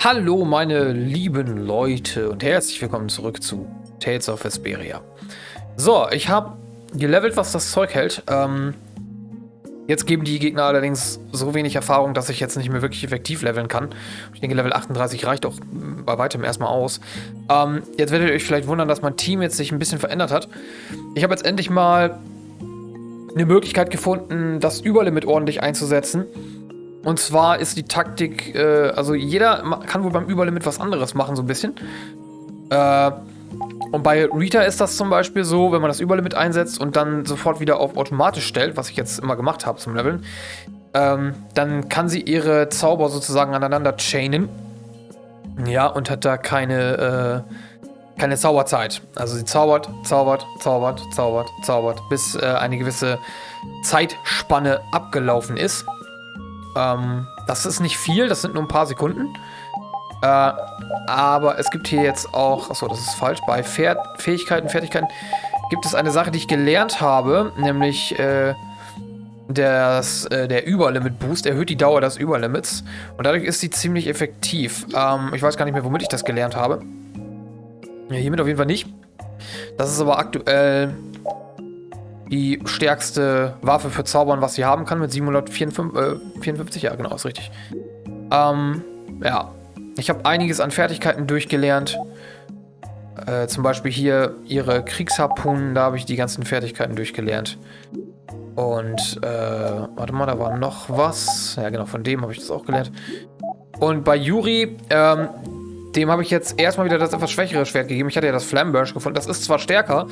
Hallo meine lieben Leute und herzlich willkommen zurück zu Tales of Vesperia. So, ich habe gelevelt, was das Zeug hält. Jetzt geben die Gegner allerdings so wenig Erfahrung, dass ich jetzt nicht mehr wirklich effektiv leveln kann. Ich denke, Level 38 reicht auch bei weitem erstmal aus. Jetzt werdet ihr euch vielleicht wundern, dass mein Team jetzt sich ein bisschen verändert hat. Ich habe jetzt endlich mal eine Möglichkeit gefunden, das Überlimit ordentlich einzusetzen. Und zwar ist die Taktik, also jeder kann wohl beim Überlimit was anderes machen, so ein bisschen. Und bei Rita ist das zum Beispiel so, wenn man das Überlimit einsetzt und dann sofort wieder auf automatisch stellt, was ich jetzt immer gemacht habe zum Leveln, dann kann sie ihre Zauber sozusagen aneinander chainen. Ja, und hat da keine Zauberzeit. Also sie zaubert, bis eine gewisse Zeitspanne abgelaufen ist. Das ist nicht viel, das sind nur ein paar Sekunden. Aber es gibt hier jetzt auch, achso, das ist falsch, bei Fertigkeiten gibt es eine Sache, die ich gelernt habe, nämlich der Überlimit-Boost erhöht die Dauer des Überlimits und dadurch ist sie ziemlich effektiv. Ich weiß gar nicht mehr, womit ich das gelernt habe. Ja, hiermit auf jeden Fall nicht. Das ist aber aktuell die stärkste Waffe für Zaubern, was sie haben kann, mit 754, ja genau, ist richtig. Ja, ich habe einiges an Fertigkeiten durchgelernt. Zum Beispiel hier ihre Kriegsharpunen, da habe ich die ganzen Fertigkeiten durchgelernt. Und, warte mal, da war noch was. Ja genau, von dem habe ich das auch gelernt. Und bei Yuri, dem habe ich jetzt erstmal wieder das etwas schwächere Schwert gegeben. Ich hatte ja das Flamberge gefunden. Das ist zwar stärker.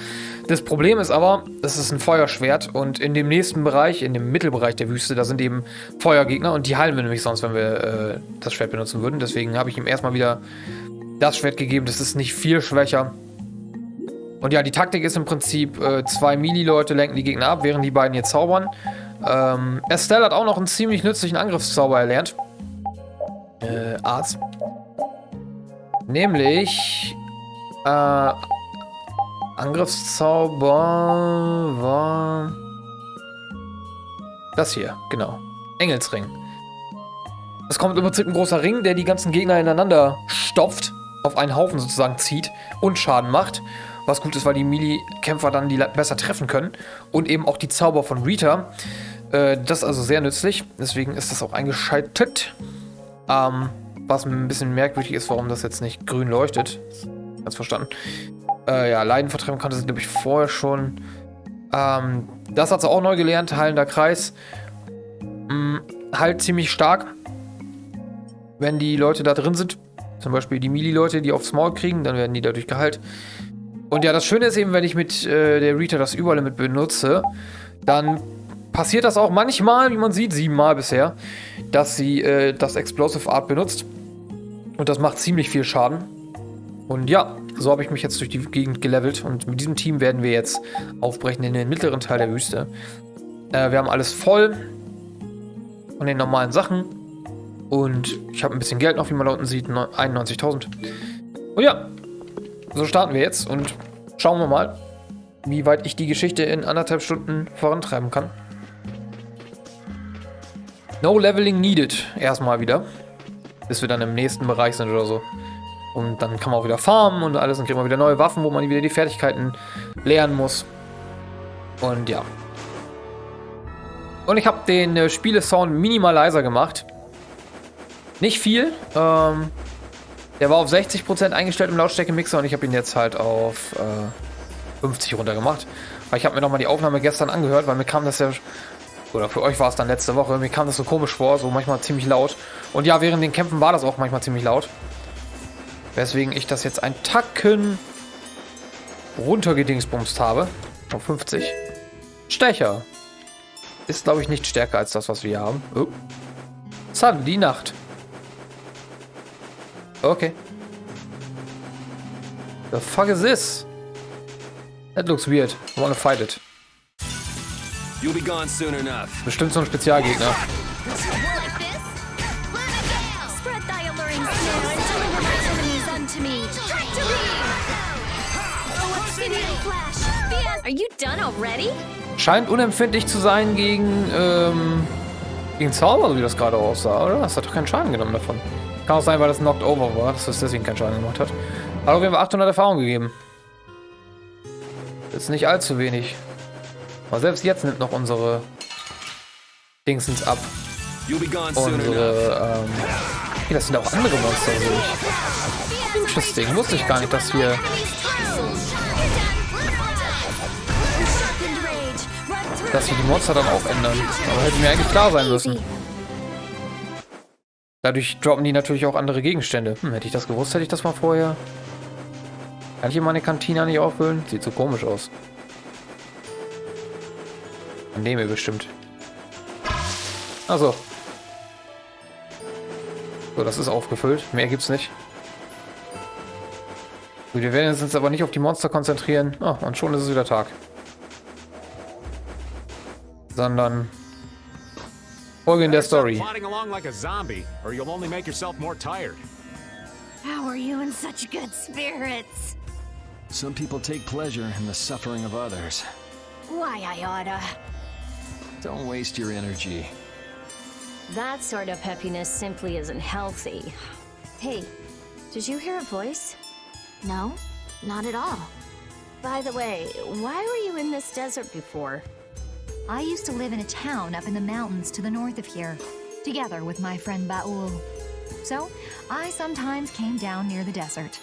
Das Problem ist aber, das ist ein Feuerschwert. Und in dem nächsten Bereich, in dem Mittelbereich der Wüste, da sind eben Feuergegner. Und die heilen wir nämlich sonst, wenn wir das Schwert benutzen würden. Deswegen habe ich ihm erstmal wieder das Schwert gegeben. Das ist nicht viel schwächer. Und ja, die Taktik ist im Prinzip, 2 Melee-Leute lenken die Gegner ab, während die beiden hier zaubern. Estelle hat auch noch einen ziemlich nützlichen Angriffszauber erlernt. Arzt. Nämlich Angriffszauber war das hier, genau. Engelsring. Es kommt im Prinzip ein großer Ring, der die ganzen Gegner ineinander stopft, auf einen Haufen sozusagen zieht und Schaden macht. Was gut ist, weil die Melee-Kämpfer dann die besser treffen können. Und eben auch die Zauber von Rita. Das ist also sehr nützlich. Deswegen ist das auch eingeschaltet. Was ein bisschen merkwürdig ist, warum das jetzt nicht grün leuchtet. Ganz verstanden. Ja, Leiden vertreiben konnte sie, glaube ich, vorher schon. Das hat sie auch neu gelernt. Heilender Kreis. Halt ziemlich stark. Wenn die Leute da drin sind. Zum Beispiel die Melee-Leute, die aufs Maul kriegen, dann werden die dadurch geheilt. Und ja, das Schöne ist eben, wenn ich mit der Rita das Überlimit benutze, dann passiert das auch manchmal, wie man sieht, 7-mal bisher, dass sie das Explosive Art benutzt. Und das macht ziemlich viel Schaden. Und ja, so habe ich mich jetzt durch die Gegend gelevelt. Und mit diesem Team werden wir jetzt aufbrechen in den mittleren Teil der Wüste. Wir haben alles voll von den normalen Sachen. Und ich habe ein bisschen Geld noch, wie man da unten sieht, 91.000. Und ja, so starten wir jetzt und schauen wir mal, wie weit ich die Geschichte in 1,5 Stunden vorantreiben kann. No Leveling needed. Erstmal wieder. Bis wir dann im nächsten Bereich sind oder so. Und dann kann man auch wieder farmen und alles. Dann kriegt man wieder neue Waffen, wo man wieder die Fertigkeiten lernen muss. Und ja. Und ich habe den Spielesound minimal leiser gemacht. Nicht viel. Der war auf 60% eingestellt im Lautstärke-Mixer und ich habe ihn jetzt halt auf 50 runtergemacht. Weil ich habe mir nochmal die Aufnahme gestern angehört, weil mir kam das ja... Oder für euch war es dann letzte Woche. Mir kam das so komisch vor, so manchmal ziemlich laut. Und ja, während den Kämpfen war das auch manchmal ziemlich laut. Weswegen ich das jetzt ein Tacken runtergedingsbumst habe. Auf 50. Stecher. Ist, glaube ich, nicht stärker als das, was wir hier haben. Oh. Sun, die Nacht. Okay. The fuck is this? That looks weird. I wanna fight it. You'll be gone soon enough. Bestimmt so ein Spezialgegner. Are you done already? Scheint unempfindlich zu sein gegen Gegen Zauber, so wie das gerade aussah, oder? Das hat doch keinen Schaden genommen davon. Kann auch sein, weil das Knocked Over war, dass das deswegen keinen Schaden gemacht hat. Hat auf jeden Fall 800 Erfahrung gegeben. Das ist nicht allzu wenig. Aber selbst jetzt nimmt noch unsere Dingsens ab. Unsere, okay, das sind auch andere Monster, sehe ich. Interesting, wusste ich gar nicht, dass wir... dass wir die Monster dann auch ändern. Aber hätte mir eigentlich klar sein müssen. Dadurch droppen die natürlich auch andere Gegenstände. Hätte ich das gewusst, hätte ich das mal vorher... Kann ich hier meine Kantina nicht auffüllen? Sieht so komisch aus. An dem hier bestimmt. Achso. So, das ist aufgefüllt. Mehr gibt's nicht. Gut, wir werden uns jetzt aber nicht auf die Monster konzentrieren. Oh, und schon ist es wieder Tag. Sondern Folge in der Story. How are you in such good spirits? Some people take pleasure in the suffering of others. Why, I oughta. Don't waste your energy. That sort of peppiness simply isn't healthy. Hey, did you hear a voice? No, not at all. By the way, why were you in this desert before? I used to live in a town up in the mountains to the north of here, together with my friend Baul. So, I sometimes came down near the desert.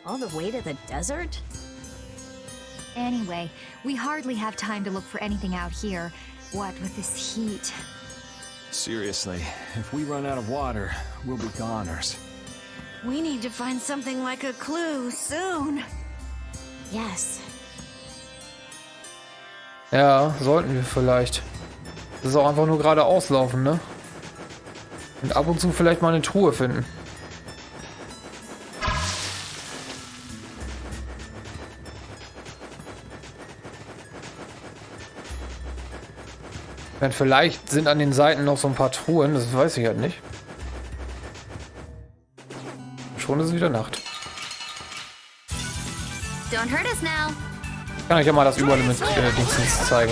All the way to the desert? Anyway, we hardly have time to look for anything out here, what with this heat. Seriously, if we run out of water, we'll be goners. We need to find something like a clue soon. Yes. Ja, sollten wir vielleicht. Das ist auch einfach nur geradeaus laufen, ne? Und ab und zu vielleicht mal eine Truhe finden. Denn vielleicht sind an den Seiten noch so ein paar Truhen, das weiß ich halt nicht. Schon ist es wieder Nacht. Don't hurt us now. Ich kann euch ja mal das überall mit Dingsens zeigen.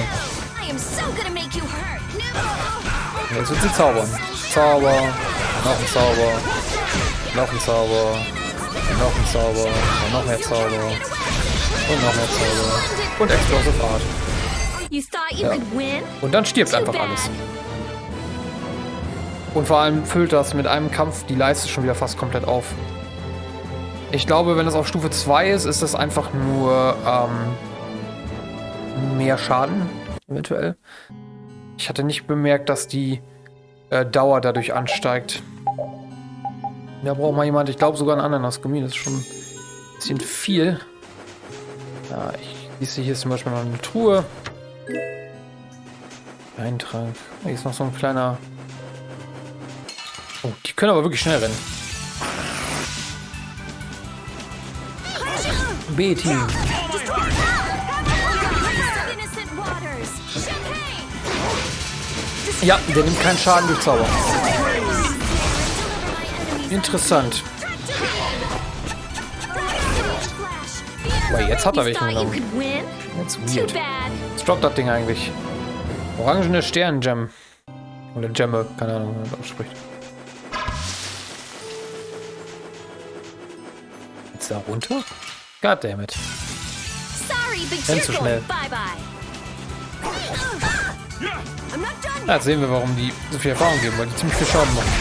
I am so gonna make you hurt. No. Jetzt wird sie zaubern. Zauber, noch ein Zauber, noch ein Zauber, noch ein Zauber, und noch mehr Zauber und noch mehr Zauber und Explosive Art. You thought you could win? Und dann stirbt einfach alles. Und vor allem füllt das mit einem Kampf die Leiste schon wieder fast komplett auf. Ich glaube, wenn es auf Stufe 2 ist, ist das einfach nur mehr Schaden, eventuell. Ich hatte nicht bemerkt, dass die Dauer dadurch ansteigt. Da braucht mal jemand, ich glaube sogar einen Ananas-Gummi, das ist schon ein bisschen viel. Ja, ich sehe hier ist zum Beispiel noch eine Truhe. Eintrag. Hier ist noch so ein kleiner... Oh, die können aber wirklich schnell rennen. B-Team. Ja, der nimmt keinen Schaden durch Zauber. Interessant. Aber jetzt hat er welchen genommen. That's weird. Was droppt das Ding eigentlich? Orangene Stern-Gem. Oder Gemme, keine Ahnung, wie man das ausspricht. Jetzt da runter? Goddammit. Rennt zu schnell. Ja, jetzt sehen wir, warum die so viel Erfahrung geben, weil die ziemlich viel Schaden machen.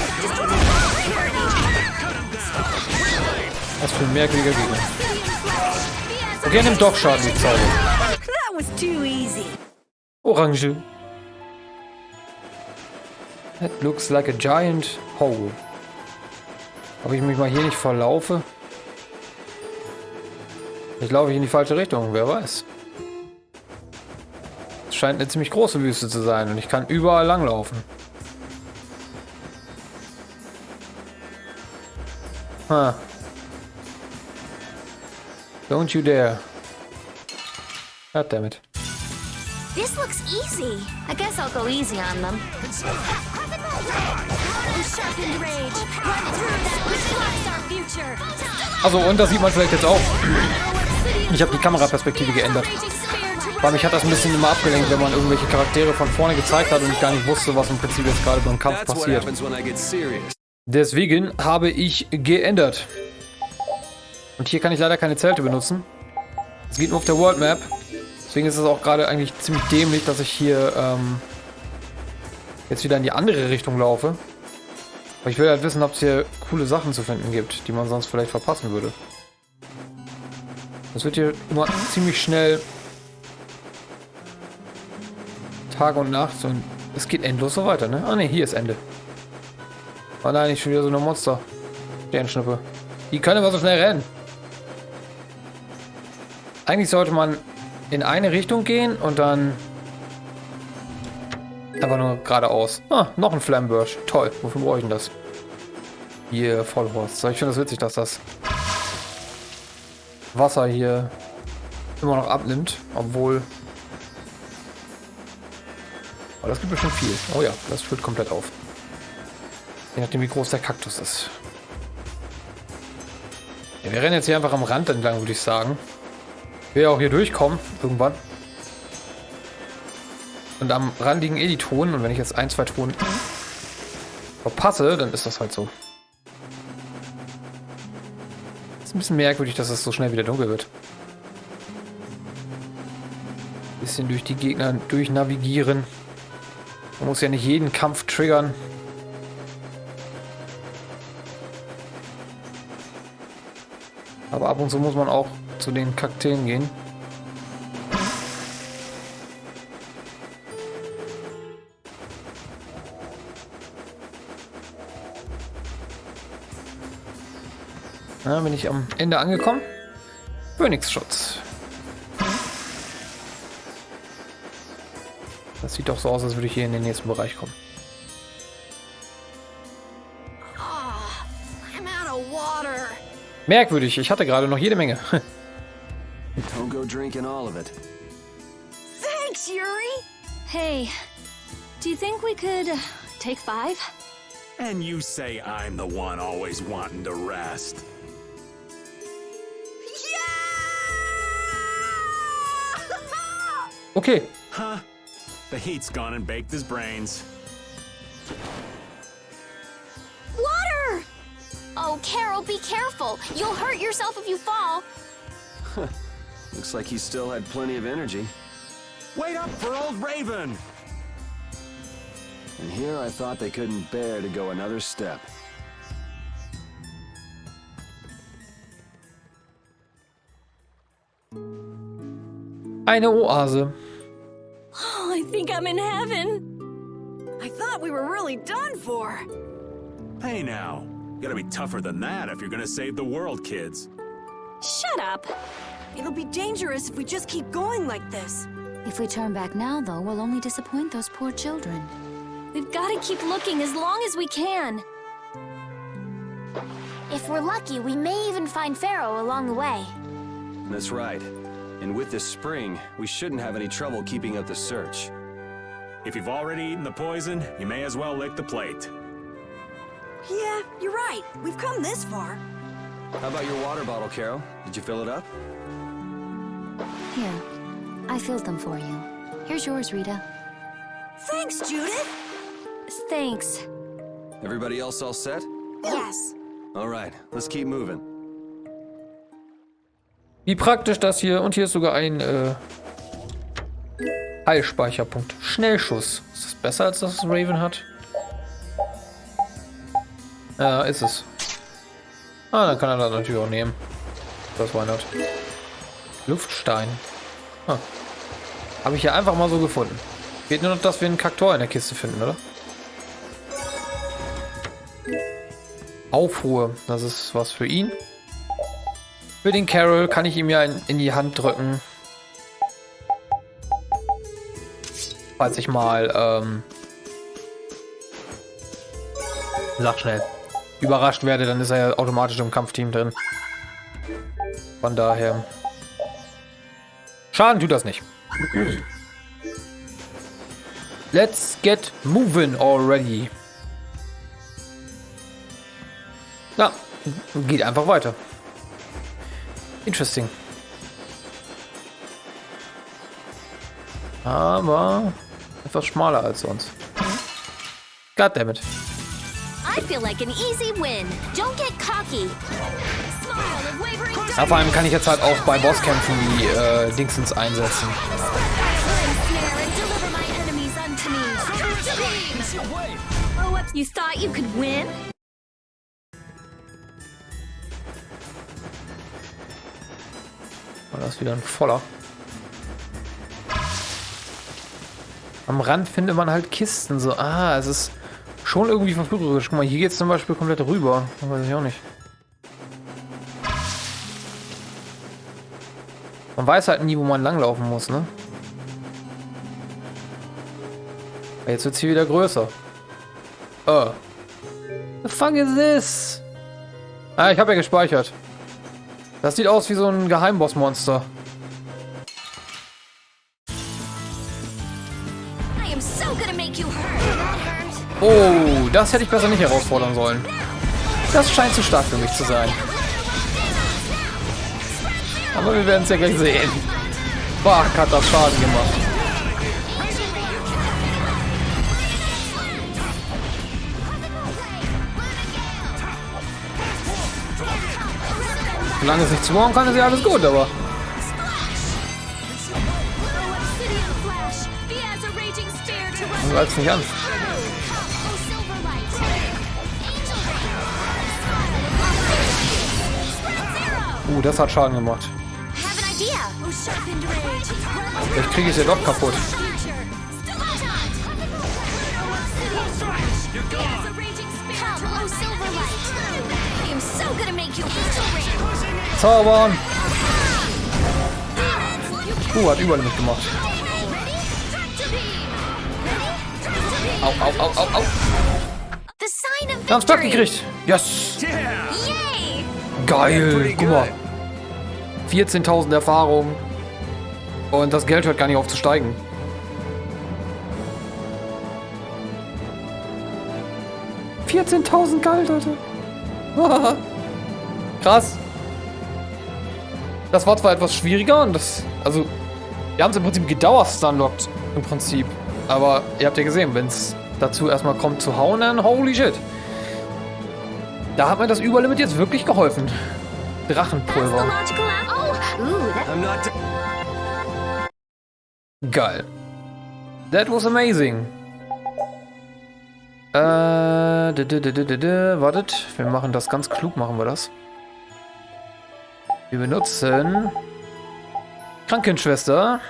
Was für ein merkwürdiger Gegner. Okay, er nimmt doch Schaden durch Zauber. Orange. That looks like a giant hole. Ob ich mich mal hier nicht verlaufe? Ich laufe in die falsche Richtung, wer weiß. Es scheint eine ziemlich große Wüste zu sein und ich kann überall langlaufen. Huh. Don't you dare. Goddammit. This looks easy. I guess I'll go easy on them. Also, und das sieht man vielleicht jetzt auch. Ich habe die Kameraperspektive geändert. Weil mich hat das ein bisschen immer abgelenkt, wenn man irgendwelche Charaktere von vorne gezeigt hat und ich gar nicht wusste, was im Prinzip jetzt gerade beim Kampf That's what passiert. happens when I get serious. Deswegen habe ich geändert. Und hier kann ich leider keine Zelte benutzen. Es geht nur auf der World Map. Deswegen ist es auch gerade eigentlich ziemlich dämlich, dass ich hier jetzt wieder in die andere Richtung laufe. Aber ich will halt wissen, ob es hier coole Sachen zu finden gibt, die man sonst vielleicht verpassen würde. Es wird hier immer ziemlich schnell Tag und Nacht und es geht endlos so weiter, ne? Ah ne, hier ist Ende. Oh nein, ich schon wieder so eine Monster. Sternschnuppe. Die können aber so schnell rennen. Eigentlich sollte man in eine Richtung gehen und dann einfach nur geradeaus. Ah, noch ein Flammenburst. Toll. Wofür brauche ich denn das? Hier, Vollhorst. Ich finde das witzig, dass das Wasser hier immer noch abnimmt, obwohl... Oh, das gibt bestimmt viel. Oh ja, das füllt komplett auf. Je nachdem, wie groß der Kaktus ist. Ja, wir rennen jetzt hier einfach am Rand entlang, würde ich sagen. Ich will ja auch hier durchkommen, irgendwann. Und am Rand liegen eh die Truhen. Und wenn ich jetzt 1, 2 Truhen verpasse, dann ist das halt so. Ist ein bisschen merkwürdig, dass es so schnell wieder dunkel wird. Bisschen durch die Gegner durchnavigieren. Man muss ja nicht jeden Kampf triggern. Aber ab und zu muss man auch zu den Kakteen gehen. Na, bin ich am Ende angekommen? Phönixschutz. Das sieht doch so aus, als würde ich hier in den nächsten Bereich kommen. I'm out of water. Merkwürdig, ich hatte gerade noch jede Menge. Don't go drinking all of it. Thanks, Yuri. Hey, do you think we could take 5? And you say I'm the one always wanting to rest. Okay. Huh? The heat's gone and baked his brains. Water! Oh, Carol, be careful. You'll hurt yourself if you fall. Looks like he still had plenty of energy. Wait up for old Raven! And here I thought they couldn't bear to go another step. Eine Oase. Oh, I think I'm in heaven. I thought we were really done for. Hey now, you gotta be tougher than that if you're gonna save the world, kids. Shut up. It'll be dangerous if we just keep going like this. If we turn back now, though, we'll only disappoint those poor children. We've got to keep looking as long as we can. If we're lucky, we may even find Pharaoh along the way. That's right. And with this spring, we shouldn't have any trouble keeping up the search. If you've already eaten the poison, you may as well lick the plate. Yeah, you're right. We've come this far. How about your water bottle, Carol? Did you fill it up? Here, I filled them for you. Here's yours, Rita. Thanks, Judith. Thanks. Everybody else all set? Yes. All right, let's keep moving. Wie praktisch das hier. Und hier ist sogar ein Heilspeicherpunkt. Schnellschuss. Ist das besser, als das Raven hat? Ja, ist es. Ah, dann kann er das natürlich auch nehmen. Das war nicht. Luftstein. Ah. Habe ich hier einfach mal so gefunden. Geht nur noch, dass wir einen Kaktor in der Kiste finden, oder? Aufruhr. Das ist was für ihn. Für den Carol kann ich ihm ja in die Hand drücken. Falls ich mal, sag schnell, überrascht werde, dann ist er ja automatisch im Kampfteam drin. Von daher. Schaden tut das nicht. Let's get moving already. Na, geht einfach weiter. Aber etwas schmaler als sonst. Goddammit. I feel like an easy win. Don't get cocky. Smile of wavering doubt. Ja, vor allem kann ich jetzt halt auch bei Bosskämpfen die Dingsens einsetzen. You thought you could win? War das wieder ein voller. Am Rand findet man halt Kisten. So, es ist schon irgendwie verführerisch. Guck mal, hier geht es zum Beispiel komplett rüber. Das weiß ich auch nicht. Man weiß halt nie, wo man langlaufen muss, ne? Jetzt wird es hier wieder größer. Oh. The fuck is this? Ich habe ja gespeichert. Das sieht aus wie so ein Geheimbossmonster. Oh, das hätte ich besser nicht herausfordern sollen. Das scheint zu stark für mich zu sein. Aber wir werden es ja gleich sehen. Boah, hat das Schaden gemacht. Solange es nicht zuhauen kann, ist ja alles gut, aber... Man greift es nicht an. Das hat Schaden gemacht. Vielleicht kriege ich es ja doch kaputt. Zaubern! Hat Überlimit gemacht. Au, au, au, au, au. Wir haben es platt gekriegt. Yes! Geil! Guck mal. 14.000 Erfahrung. Und das Geld hört gar nicht auf zu steigen. $14.000 Geld, Alter. Krass. Das war zwar etwas schwieriger und also, wir haben es im Prinzip gedauerst-unlocked im Prinzip. Aber ihr habt ja gesehen, wenn es dazu erstmal kommt zu hauen, dann holy shit. Da hat mir das Überlimit jetzt wirklich geholfen. Drachenpulver. Geil. That was amazing. Wartet, wir machen das ganz klug, machen wir das. Wir benutzen Krankenschwester.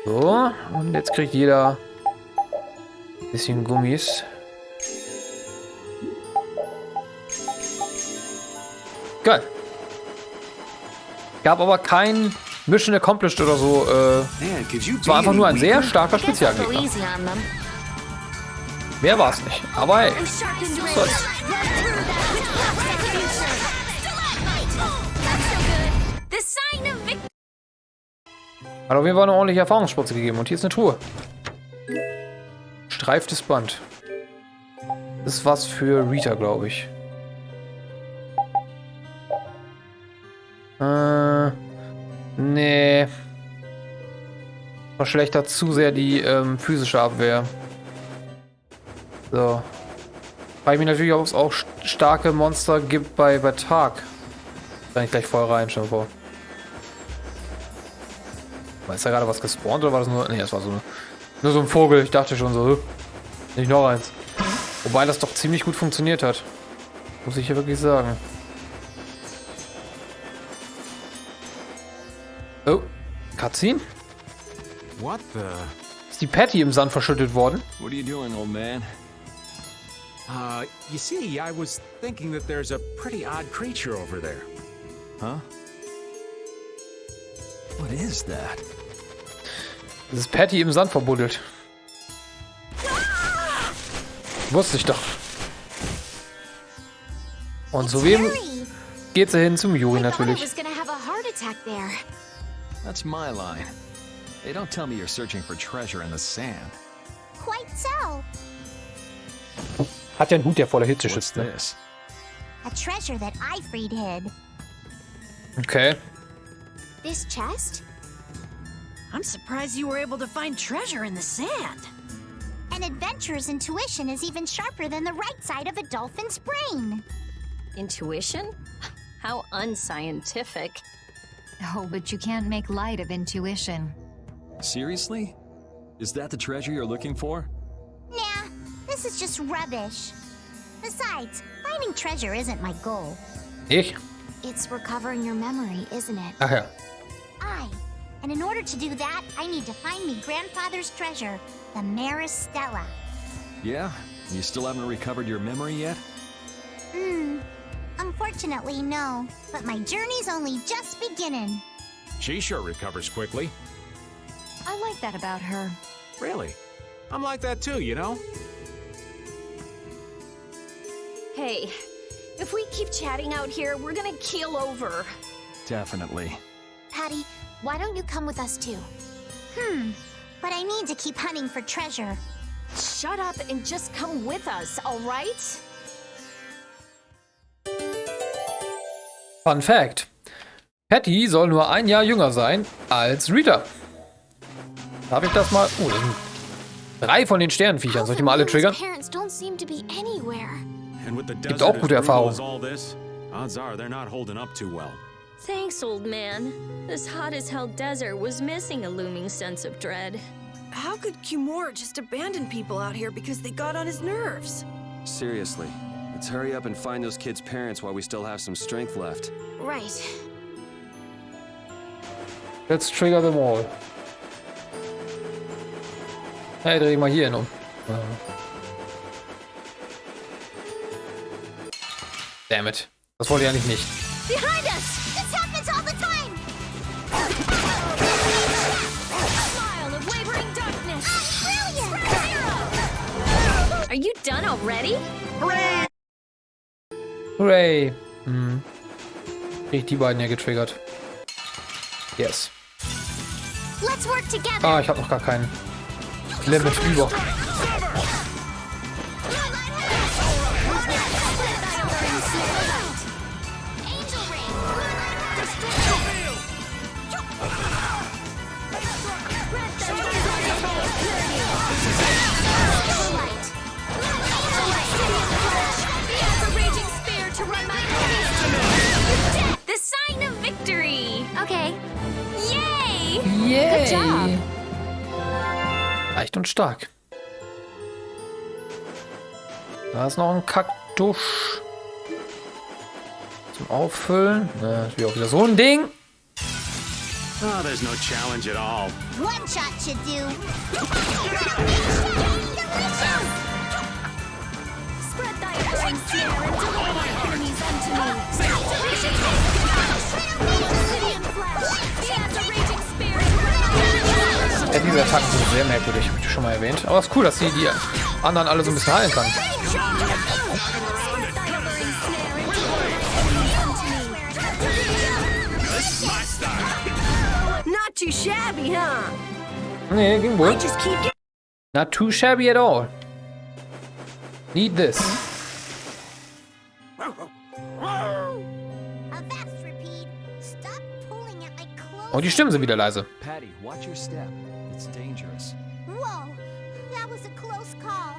So, und jetzt kriegt jeder ein bisschen Gummis. Geil. Gab aber kein Mission Accomplished oder so. Es war einfach nur ein sehr starker Spezialgegner. Mehr war es nicht. Aber hey. Was soll's. Hat auf jeden Fall eine ordentliche Erfahrungsspritze gegeben. Und hier ist eine Truhe. Streiftes Band. Das ist was für Rita, glaube ich. Nee. Verschlechtert zu sehr die physische Abwehr. So. Frage ich mich natürlich, ob es auch starke Monster gibt bei Tag. Da ich gleich voll rein, schon vor. War jetzt da gerade was gespawnt oder war das nur... Nee, das war so nur so ein Vogel. Ich dachte schon so, nicht noch eins. Wobei das doch ziemlich gut funktioniert hat. Muss ich ja wirklich sagen. Oh, Cutscene? What the? Ist die Patty im Sand verschüttet worden? What are you doing, old man? You see, I was thinking that there's a pretty odd creature over there. Huh? What is that? Das ist Patty im Sand verbuddelt. Wusste ich doch. Und zu wem geht sie hin? Zum Yuri natürlich. That's my line. They don't tell me you're searching for treasure in the sand. Quite so. Hat ja einen Hut, der voller Hitze What's schützt. Ne? this? A treasure that I freed hid. Okay. This chest? I'm surprised you were able to find treasure in the sand. An adventurer's intuition is even sharper than the right side of a dolphin's brain. Intuition? How unscientific. Oh, but you can't make light of intuition. Seriously? Is that the treasure you're looking for? Nah, this is just rubbish. Besides, finding treasure isn't my goal. Ich? It's recovering your memory, isn't it? Ach ja. And in order to do that, I need to find me grandfather's treasure, the Maris Stella. Yeah? You still haven't recovered your memory yet? Unfortunately, no. But my journey's only just beginning. She sure recovers quickly. I like that about her. Really? I'm like that too, you know? Hey, if we keep chatting out here, we're gonna keel over. Definitely. Patty, why don't you come with us too? But I need to keep hunting for treasure. Shut up and just come with us, all right? Fun Fact. Patty soll nur 1 Jahr jünger sein als Rita. Darf ich das mal? Oh, das sind 3 von den Sternenviechern. Soll ich die mal alle triggern? Parents don't seem to be anywhere. And with the Gibt desert auch gute as brutal Erfahrungen. as all this, odds are they're not holding up too well. Thanks, old man. This hot-as-hell desert was missing a looming sense of dread. How could Kimura just abandon people out here because they got on his nerves? Seriously. Let's hurry up and find those kids' parents while we still have some strength left. Right. Let's trigger them all. Hey, dreh ich mal hier hin um. Damn it. Das wollte ich eigentlich nicht. Behind us! This happens all the time! Smile of wavering darkness! Brilliant! Are you done already? Hooray! Krieg ich die beiden ja getriggert. Yes. Let's work together! Ah, ich habe noch gar keinen Limit über. The sign of victory! Okay. Yay! Yay! Good job. Leicht und stark. Da ist noch ein Kaktus. Zum Auffüllen. Na, ist auch wieder so ein Ding. Oh, there's no challenge at all. One shot should do. Spread thy enduring fear and deliver my enemies unto me. Obsidian flash! He has a raging spear to run my enemies. Ja, diese Attacken sind sehr merkwürdig, habe ich schon mal erwähnt. Aber es ist cool, dass sie die anderen alle so ein bisschen heilen kann. Spread thy alluring snare and deliver my enemies unto me. Not too shabby, huh? Nee, ging wohl. Just keep getting. Not too shabby at all. Need this. Avast, repeat. Stop pulling at my clothes. Oh, die Stimmen sind wieder leise. Patty, watch your step. It's dangerous. Whoa, that was a close call.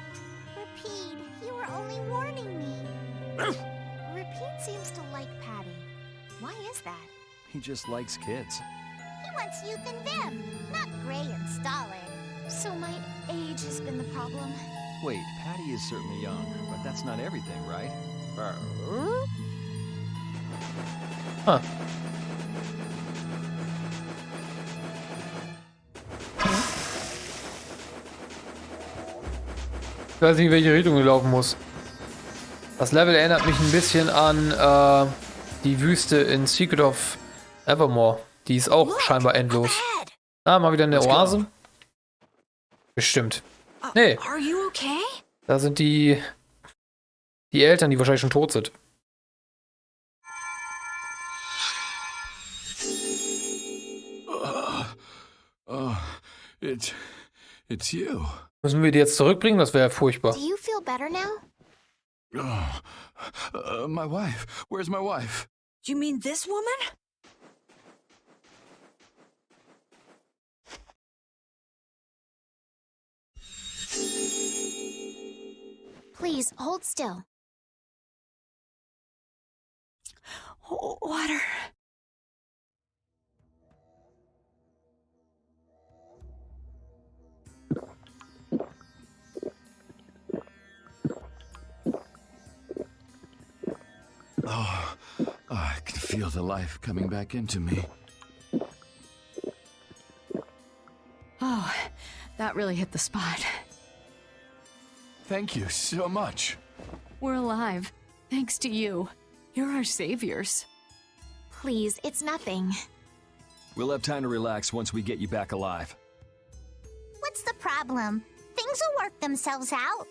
Repeat, you were only warning me. Repeat seems to like Patty. Why is that? He just likes kids. He wants youth and vim, not gray and stolid. So my age has been the problem. Wait, Patty is certainly young, but that's not everything, right? Huh. Ich weiß nicht, in welche Richtung ich laufen muss. Das Level erinnert mich ein bisschen an die Wüste in Secret of Evermore. Die ist auch scheinbar endlos. Ah, mal wieder eine Oase. Bestimmt. Nee, Are you okay? da sind die Eltern, die wahrscheinlich schon tot sind. It's you. Müssen wir die jetzt zurückbringen? Das wäre furchtbar. Do you feel better now? My wife. Where's my wife? Do you mean this woman? Please, hold still. Water. Oh, I can feel the life coming back into me. Oh, that really hit the spot. Thank you so much. We're alive, thanks to you. You're our saviors. Please, it's nothing. We'll have time to relax once we get you back alive. What's the problem? Things will work themselves out.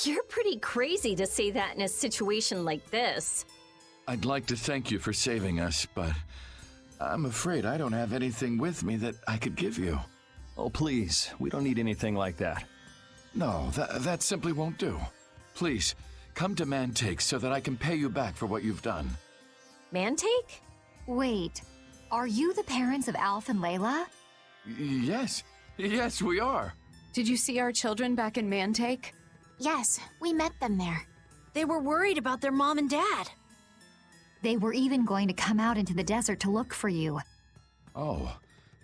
You're pretty crazy to say that in a situation like this. I'd like to thank you for saving us, but I'm afraid I don't have anything with me that I could give you. Oh, please. We don't need anything like that. No, that simply won't do. Please, come to Mantake so that I can pay you back for what you've done. Mantake? Wait, are you the parents of Alf and Layla? Yes, we are. Did you see our children back in Mantake? Yes, we met them there. They were worried about their mom and dad. They were even going to come out into the desert to look for you. Oh,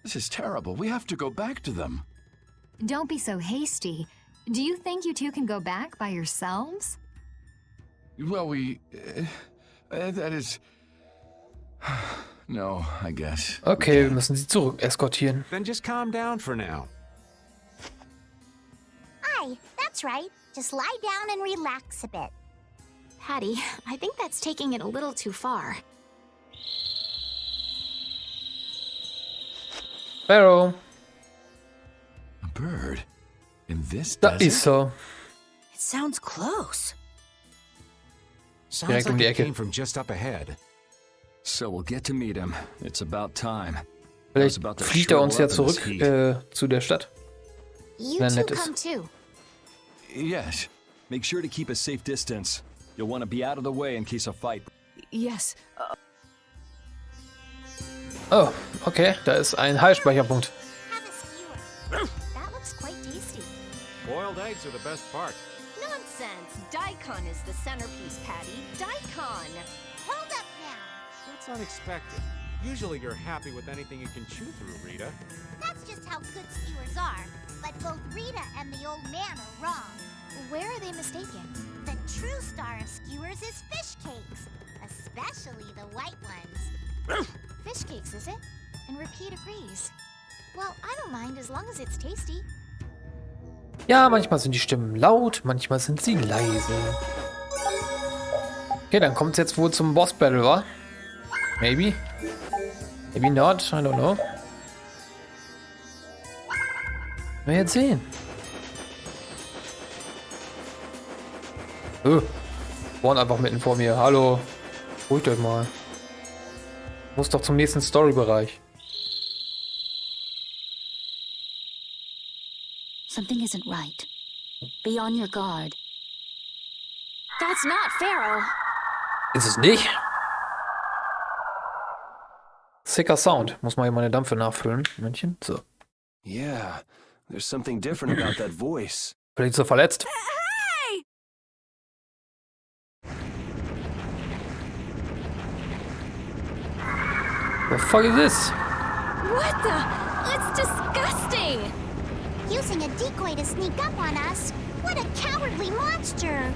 this is terrible. We have to go back to them. Don't be so hasty. Do you think you two can go back by yourselves? Well, that is... No, I guess. Okay, wir müssen sie zurück eskortieren. Then just calm down for now. Aye, that's right. Just lie down and relax a bit. Patty, I think that's taking it a little too far. Pharaoh. A bird? In this Da desert? ist er. It sounds close. Sounds Direkt um like die it Ecke. came from just up ahead. So we'll get to meet him. It's about time. Vielleicht fliegt er uns ja zurück zu der Stadt. You Then two let us- come too. Yes. Make sure to keep a safe distance. You'll want to be out of the way in case of fight. Yes. Oh, okay, da ist ein Heilspeicherpunkt. Have a skewer. That looks quite tasty. Boiled eggs are the best part. Nonsense! Daikon is the centerpiece, Patty. Daikon! Hold up now. That's unexpected. Usually you're happy with anything you can chew through, Rita. That's just how good skewers are. But both Rita and the old man are wrong. Where are they mistaken? The true star of skewers is fish cakes, especially the white ones. Fish cakes, is it? And Repeat agrees. Well, I don't mind as long as it's tasty. Ja, manchmal sind die Stimmen laut, manchmal sind sie leise. Okay, dann kommt es jetzt wohl zum Boss Battle, wa? Maybe? Maybe not, I don't know. Wir jetzt sehen. Born einfach mitten vor mir. Hallo. Ruhigt euch mal. Muss doch zum nächsten Storybereich. Something isn't right. Be on your guard. That's not Pharaoh. Ist es nicht? Sicker Sound. Muss mal hier meine Dampfe nachfüllen. Männchen. So. Yeah, there's something different about that voice. Vielleicht ist er verletzt. Hey! The fuck is this? What the? It's disgusting! Using a decoy to sneak up on us? What a cowardly monster!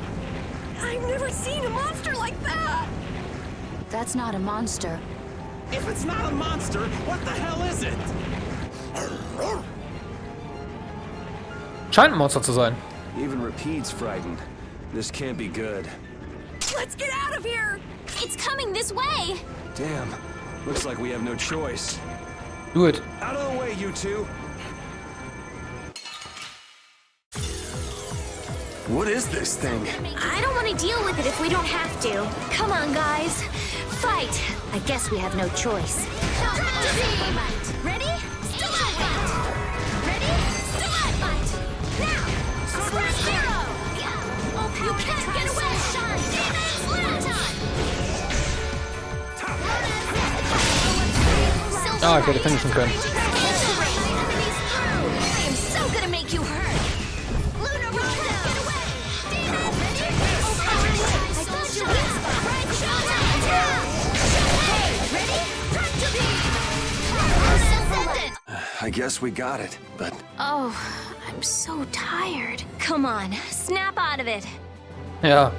I've never seen a monster like that! That's not a monster. If it's not a monster, what the hell is it? Scheint ein Monster zu sein. Even Repeat's frightened. This can't be good. Let's get out of here! It's coming this way! Damn, looks like we have no choice. Do it. Out of the way, you two! What is this thing? I don't want to deal with it if we don't have to. Come on, guys. Fight! I guess we have no choice. Ready? Stalagmite! Ready? Stalagmite! Now! Splash Pharaoh! You can't get away! Shine! Demons! Ah, ich hätte finishen können. I am so gonna make you hurt! Luna, get away! guess we got it, but... Oh, I'm so tired. Come on, snap out of it. Ja.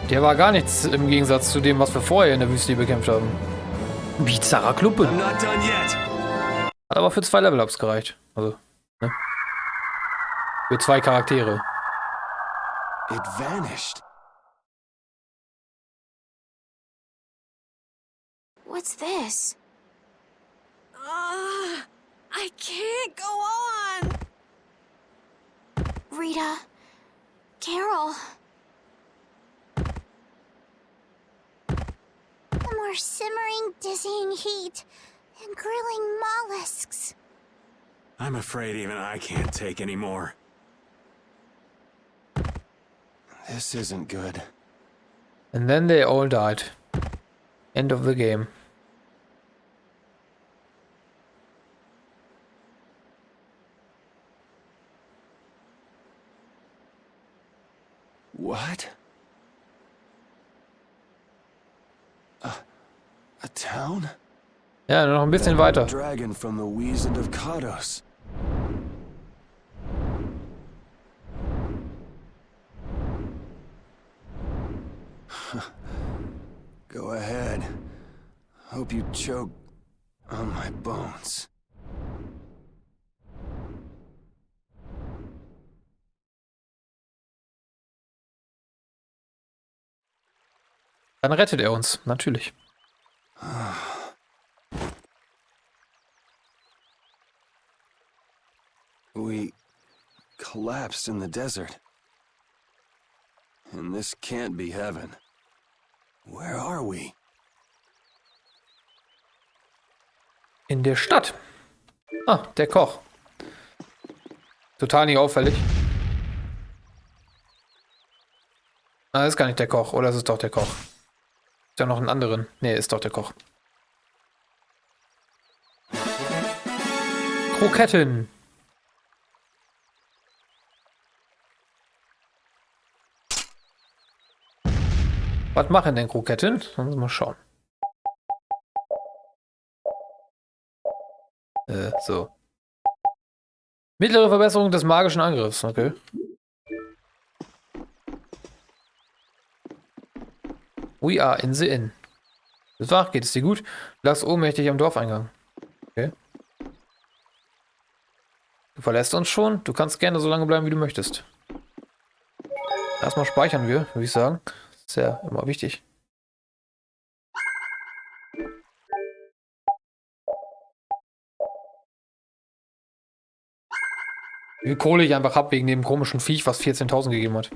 Der war gar nichts im Gegensatz zu dem, was wir vorher in der Wüste bekämpft haben. Bizarrer Kluppe. I'm not done yet. Hat aber für 2 Level-Ups gereicht. Also, ne? Für 2 Charaktere. It vanished. What's this? I can't go on. Rita. Carol. The more simmering, dizzying heat and grilling mollusks. I'm afraid even I can't take any more. This isn't good. And then they all died. End of the game. What? A town? Ja, nur noch ein bisschen weiter. Dragon from the Wüste of Kados. Go ahead. Hope you choke on my bones. Dann rettet er uns, natürlich. We collapsed in the desert. And this can't be heaven. Where are we? In der Stadt. Ah, der Koch. Total nicht auffällig. Ah, das ist gar nicht der Koch. Oder ist es doch der Koch? Ist ja noch einen anderen. Nee, ist doch der Koch. Kroketten. Was machen denn Kroketten? Lass uns mal schauen. So. Mittlere Verbesserung des magischen Angriffs. Okay. We are in the inn. Das war, geht es dir gut? Du lagst ohnmächtig am Dorfeingang. Okay. Du verlässt uns schon. Du kannst gerne so lange bleiben, wie du möchtest. Erstmal speichern wir, würde ich sagen. Das ist ja immer wichtig. Wie viel Kohle ich einfach habe wegen dem komischen Viech, was 14.000 gegeben hat.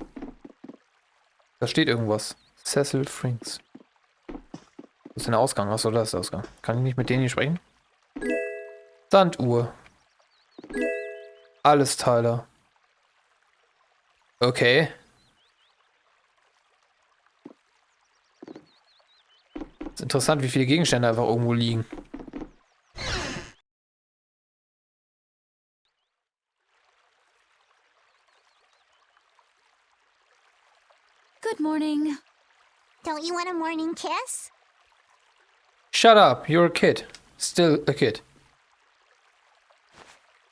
Da steht irgendwas. Cecil Frings. Wo ist denn der Ausgang? Achso, da ist der Ausgang. Kann ich nicht mit denen hier sprechen? Sanduhr. Alles Teiler. Okay. Ist interessant, wie viele Gegenstände einfach irgendwo liegen. Good morning. Don't you want a morning kiss? Shut up, you're a kid. Still a kid.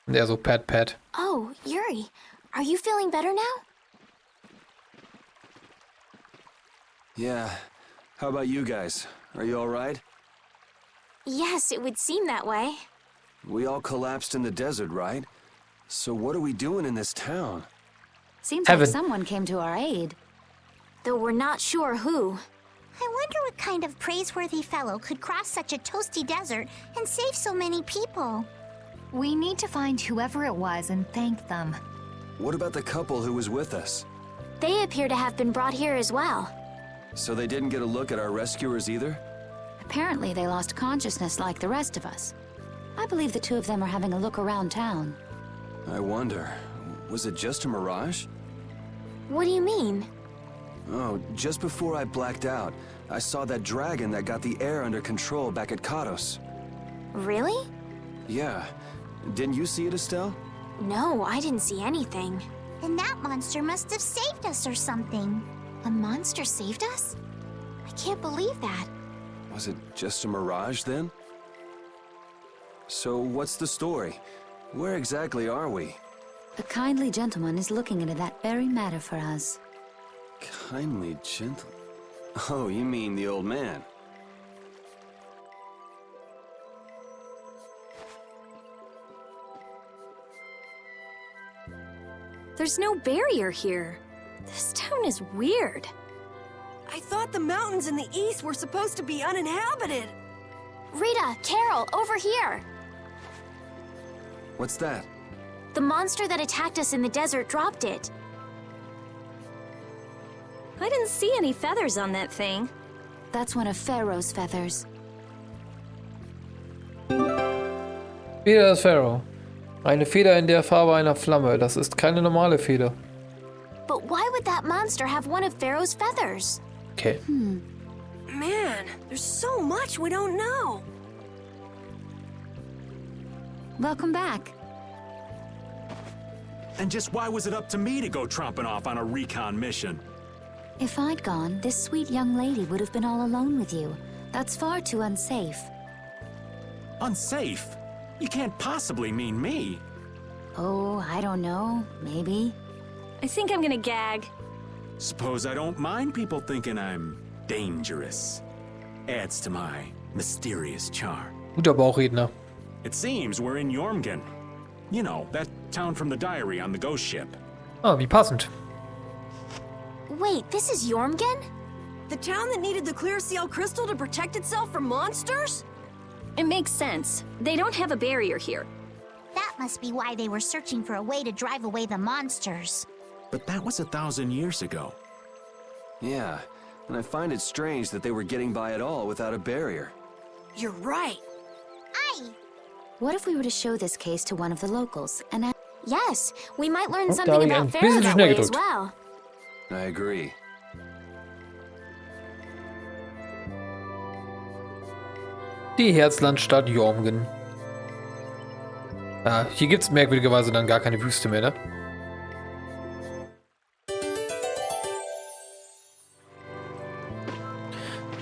Und er so, pat, pat. Oh, Yuri, are you feeling better now? Yeah. How about you guys? Are you alright? Yes, it would seem that way. We all collapsed in the desert, right? So what are we doing in this town? Seems Heaven. like someone came to our aid. Though we're not sure who. I wonder what kind of praiseworthy fellow could cross such a toasty desert and save so many people. We need to find whoever it was and thank them. What about the couple who was with us? They appear to have been brought here as well. So they didn't get a look at our rescuers either? Apparently they lost consciousness like the rest of us. I believe the two of them are having a look around town. I wonder, was it just a mirage? What do you mean? Oh, just before I blacked out, I saw that dragon that got the air under control back at Kados. Really? Yeah. Didn't you see it, Estelle? No, I didn't see anything. Then that monster must have saved us or something. A monster saved us? I can't believe that. Was it just a mirage then? So what's the story? Where exactly are we? A kindly gentleman is looking into that very matter for us. Kindly gentle. Oh, you mean the old man? There's no barrier here. This town is weird. I thought the mountains in the east were supposed to be uninhabited. Rita, Carol, over here! What's that? The monster that attacked us in the desert dropped it. I didn't see any feathers on that thing. That's one of Pharaoh's feathers. Feder des Pharaoh. Eine Feder in der Farbe einer Flamme. Das ist keine normale Feder. But why would that monster have one of Pharaoh's feathers? Okay. Man, there's so much we don't know. Welcome back. And just why was it up to me to go tromping off on a recon mission? If I'd gone, this sweet young lady would have been all alone with you. That's far too unsafe. Unsafe? You can't possibly mean me. Oh, I don't know. Maybe. I think I'm gonna gag. Suppose I don't mind people thinking I'm dangerous. Adds to my mysterious charm. Guter Bauchredner. It seems we're in Jormungand. You know, that town from the diary on the ghost ship. Ah, wie passend. Wait, this is Jormungand? The town that needed the clear seal crystal to protect itself from monsters? It makes sense. They don't have a barrier here. That must be why they were searching for a way to drive away the monsters. But that was 1,000 years ago. Yeah, and I find it strange that they were getting by at all without a barrier. You're right. Aye! What if we were to show this case to one of the locals and ask? Yes, we might learn Oh, something da habe ich about ein Pharaoh bisschen that schnell way as gedrückt. well. I agree. Die Herzlandstadt Jormungand. Ah, hier gibt es merkwürdigerweise dann gar keine Wüste mehr, ne?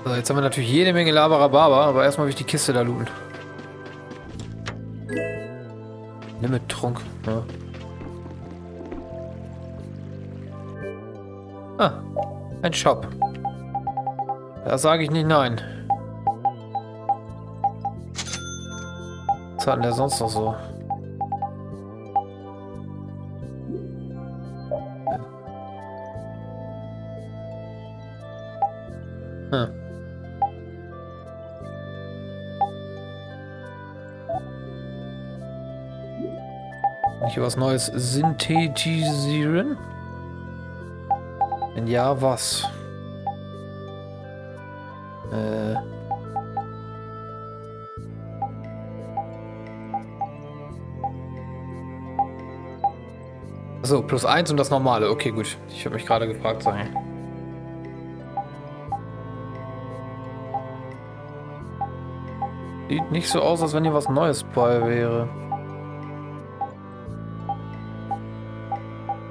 So, jetzt haben wir natürlich jede Menge Labarababa, aber erstmal will ich die Kiste da looten. Nimm mit Trunk. Ja. Ah, ein Shop. Da sage ich nicht nein. Was hat denn der sonst noch so? Hm. Hier was Neues synthetisieren? Wenn ja, was? So, +1 und das normale. Okay, gut. Ich habe mich gerade gefragt, sagen. Sieht nicht so aus, als wenn hier was Neues bei wäre.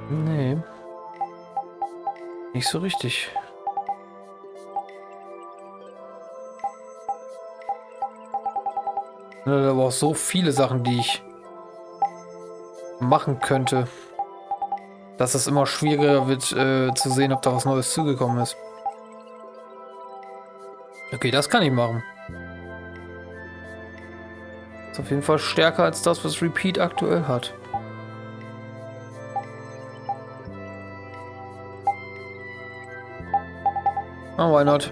Nee. Nicht so richtig. Da sind aber auch so viele Sachen, die ich machen könnte, dass es immer schwieriger wird zu sehen, ob da was Neues zugekommen ist. Okay, das kann ich machen. Ist auf jeden Fall stärker als das, was Repeat aktuell hat. Oh, why not?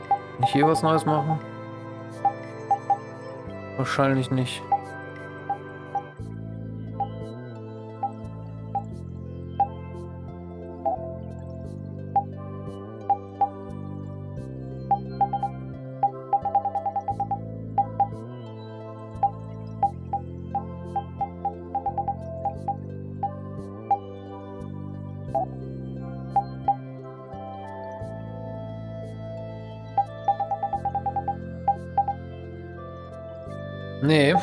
Kann ich hier was Neues machen? Wahrscheinlich nicht. Nee.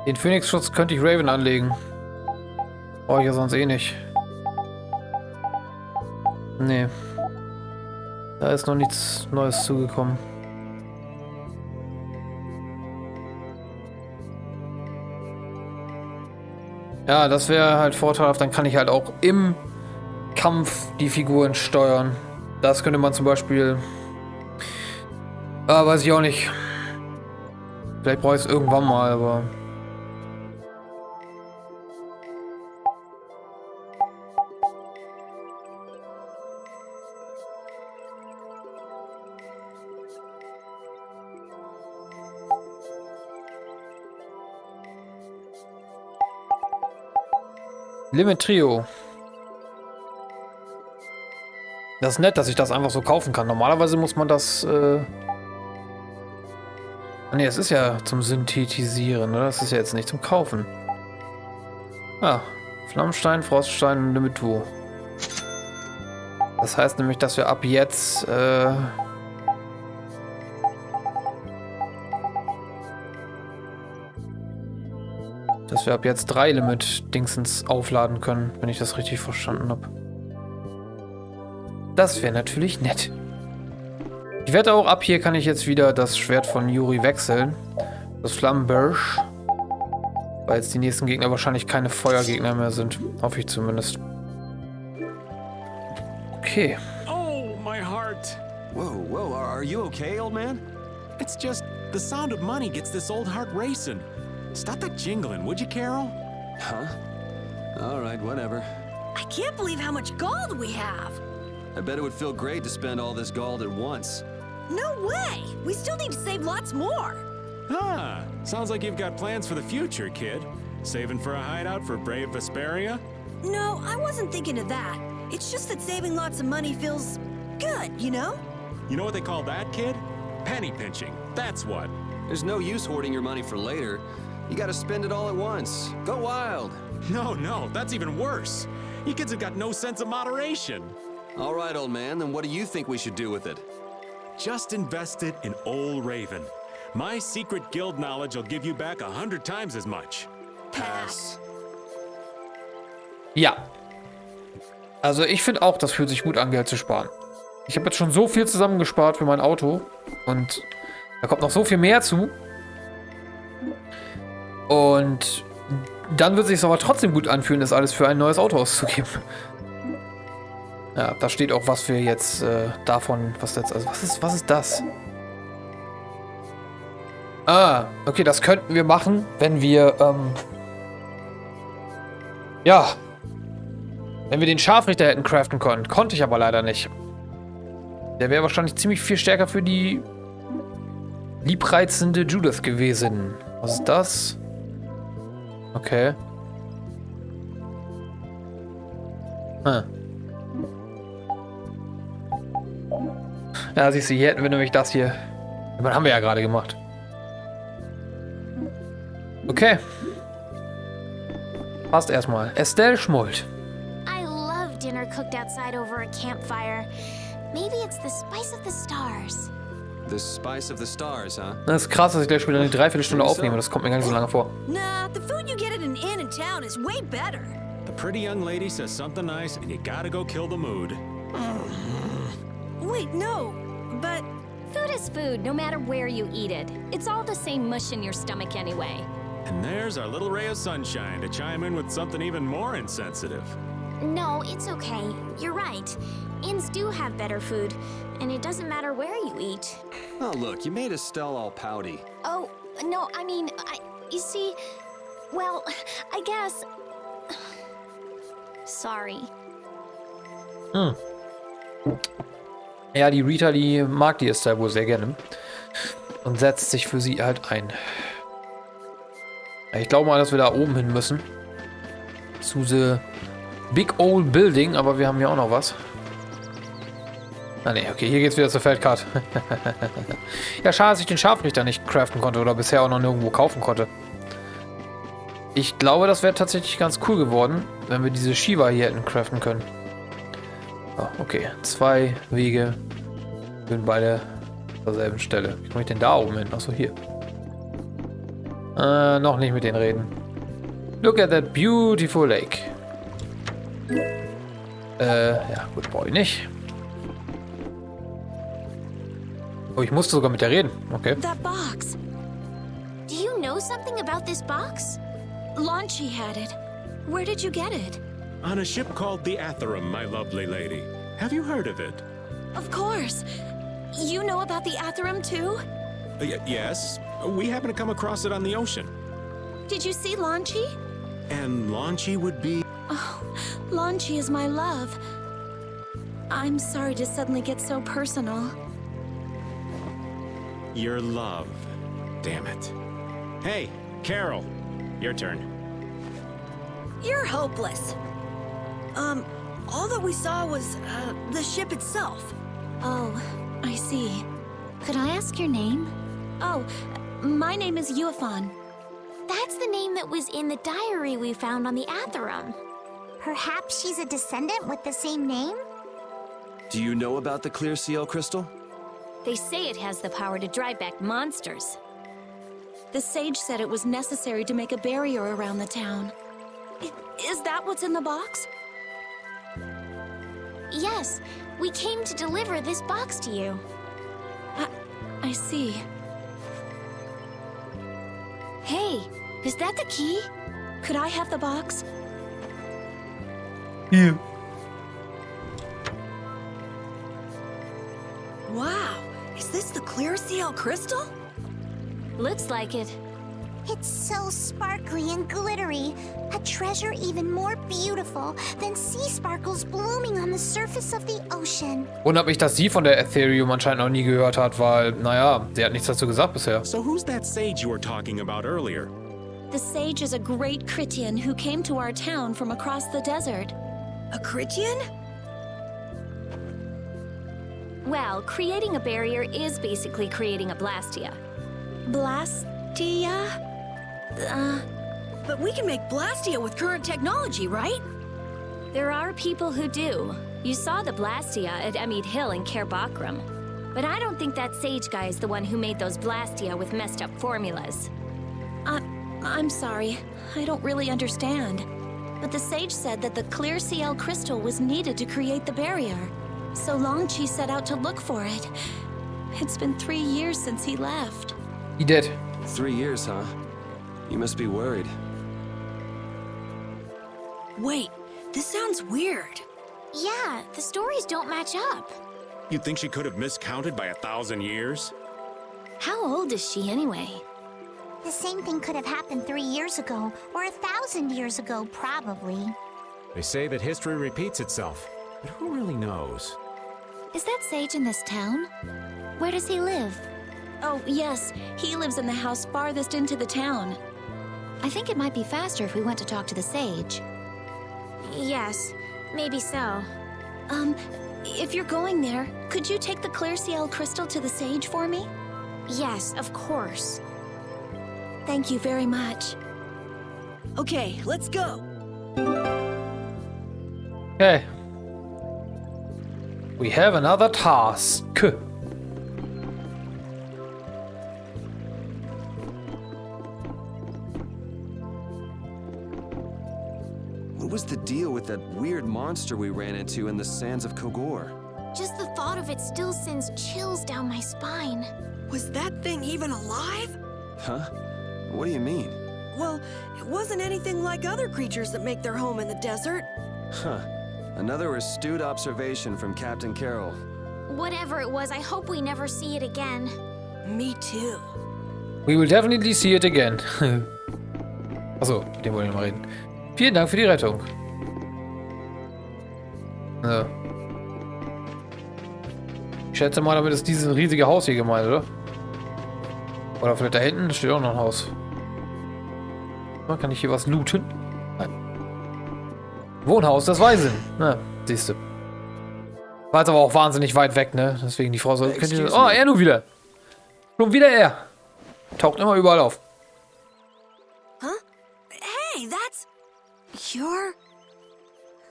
Den Phoenix-Schutz könnte ich Raven anlegen. Brauche ich ja sonst eh nicht. Nee. Da ist noch nichts Neues zugekommen. Ja, das wäre halt vorteilhaft. Dann kann ich halt auch im Kampf die Figuren steuern. Das könnte man zum Beispiel... weiß ich auch nicht. Vielleicht brauche ich es irgendwann mal, aber... Limit Trio. Das ist nett, dass ich das einfach so kaufen kann. Normalerweise muss man das... Ne, es ist ja zum Synthetisieren, oder? Das ist ja jetzt nicht zum Kaufen. Ah, Flammenstein, Froststein und Limit Duo. Das heißt nämlich, dass wir ab jetzt... dass wir ab jetzt 3 Limit-Dingsens aufladen können, wenn ich das richtig verstanden habe. Das wäre natürlich nett. Ich wette auch, ab hier kann ich jetzt wieder das Schwert von Yuri wechseln. Das Flammenbursch. Weil jetzt die nächsten Gegner wahrscheinlich keine Feuergegner mehr sind. Hoffe ich zumindest. Okay. Oh, my heart. Whoa, whoa, are you okay, old man? It's just the sound of money gets this old heart racing. Stop that jingling, would you, Carol? Huh? All right, whatever. I can't believe how much gold we have. I bet it would feel great to spend all this gold at once. No way! We still need to save lots more. Ah, sounds like you've got plans for the future, kid. Saving for a hideout for brave Vesperia? No, I wasn't thinking of that. It's just that saving lots of money feels good, you know? You know what they call that, kid? Penny pinching. That's what. There's no use hoarding your money for later. You gotta spend it all at once. Go wild. No, that's even worse. You kids have got no sense of moderation. All right, old man, then what do you think we should do with it? Just invest it in Old Raven. My secret guild knowledge will give you back 100 times as much. Pass. Ja. Also ich finde auch, das fühlt sich gut an, Geld zu sparen. Ich habe jetzt schon so viel zusammengespart für mein Auto. Und da kommt noch so viel mehr zu. Und dann wird es sich aber trotzdem gut anfühlen, das alles für ein neues Auto auszugeben. Ja, da steht auch, was wir jetzt davon, was jetzt, also was ist das? Ah, okay, das könnten wir machen, wenn wir, ja, wenn wir den Scharfrichter hätten craften können. Konnte ich aber leider nicht. Der wäre wahrscheinlich ziemlich viel stärker für die liebreizende Judith gewesen. Was ist das? Okay. Ja, siehst du, hier hätten wir nämlich das hier. Das haben wir ja gerade gemacht. Okay. Passt erstmal. Estelle schmollt. I love dinner cooked outside over a campfire. Maybe it's the spice of the stars. The spice of the stars, huh? Das ist krass, dass ich gleich wieder eine Dreiviertelstunde aufnehme. Das kommt mir gar nicht so lange vor. Nah, the food you get at an inn in town is way better. The pretty young lady says something nice, and you gotta go kill the mood. Wait, no, but... Food is food, no matter where you eat it. It's all the same mush in your stomach anyway. And there's our little ray of sunshine to chime in with something even more insensitive. No, it's okay. You're right. Inns do have better food, and it doesn't matter where you eat. Oh, look, you made Estelle all pouty. Oh, no, I mean, you see, well, I guess... Sorry. Ja, die Rita, die mag die Estelle wohl sehr gerne. Und setzt sich für sie halt ein. Ja, ich glaube mal, dass wir da oben hin müssen. Zu the Big Old Building, aber wir haben hier auch noch was. Ah ne, okay, hier geht's wieder zur Feldkarte. Ja, schade, dass ich den Scharfrichter nicht craften konnte oder bisher auch noch nirgendwo kaufen konnte. Ich glaube, das wäre tatsächlich ganz cool geworden, wenn wir diese Shiva hier hätten craften können. Oh, okay, 2 Wege führen beide zur selben Stelle. Wie komme ich denn da oben hin? Achso, hier. Noch nicht mit denen reden. Look at that beautiful lake. Ja, gut, brauche ich nicht. Oh, ich musste sogar mit der reden. Okay. That box. Do you know something about this box? Launchy had it. Where did you get it? On a ship called the Atherum, my lovely lady. Have you heard of it? Of course. You know about the Atherum too? Yes. We happened to come across it on the ocean. Did you see Launchy? And Launchy would be... Oh, Launchy is my love. I'm sorry to suddenly get so personal. Your love. Damn it. Hey, Carol. Your turn. You're hopeless. All that we saw was, the ship itself. Oh, I see. Could I ask your name? Oh, my name is Yuafan. That's the name that was in the diary we found on the Atherum. Perhaps she's a descendant with the same name? Do you know about the clear seal crystal? They say it has the power to drive back monsters. The sage said it was necessary to make a barrier around the town. Is that what's in the box? Yes, we came to deliver this box to you. I see. Hey, is that the key? Could I have the box? You. Wow, is this the clear seal crystal? Looks like it. It's so sparkly and glittery. A treasure even more beautiful than sea sparkles blooming on the surface of the ocean. Wundert mich, dass sie von der Ethereum anscheinend noch nie gehört hat, weil, naja, sie hat nichts dazu gesagt bisher. So who's that sage you were talking about earlier? The sage is a great Critian who came to our town from across the desert. A Critian? Well, creating a barrier is basically creating a Blastia. Blastia? But we can make Blastia with current technology, right? There are people who do. You saw the Blastia at Emmede Hill in Cair Bakram. But I don't think that sage guy is the one who made those Blastia with messed up formulas. I'm sorry. I don't really understand. But the sage said that the clear CL crystal was needed to create the barrier. So Longchi set out to look for it. It's been 3 years since he left. He did. 3 years, huh? You must be worried. Wait, this sounds weird. Yeah, the stories don't match up. You think she could have miscounted by 1,000 years? How old is she anyway? The same thing could have happened 3 years ago, or 1,000 years ago, probably. They say that history repeats itself, but who really knows? Is that sage in this town? Where does he live? Oh, yes. He lives in the house farthest into the town. I think it might be faster if we went to talk to the sage. Yes, maybe so. If you're going there, could you take the clear CL crystal to the sage for me? Yes, of course. Thank you very much. Okay, let's go. Okay. We have another task. What was the deal with that weird monster we ran into in the sands of Kogor? Just the thought of it still sends chills down my spine. Was that thing even alive? Huh? What do you mean? Well, it wasn't anything like other creatures that make their home in the desert. Huh. Another astute observation from Captain Carroll. Whatever it was, I hope we never see it again. Me too. We will definitely see it again. Achso, mit dem wollen wir mal reden. Vielen Dank für die Rettung. So. Ich schätze mal, damit ist dieses riesige Haus hier gemeint, oder? Oder vielleicht da hinten steht auch noch ein Haus. Kann ich hier was looten? Nein. Wohnhaus, das Weisen. Na, siehst du. War jetzt aber auch wahnsinnig weit weg, ne? Deswegen die Frau so. Oh, er nur wieder. Schon wieder er. Taucht immer überall auf. Huh? Hey, that's... You're...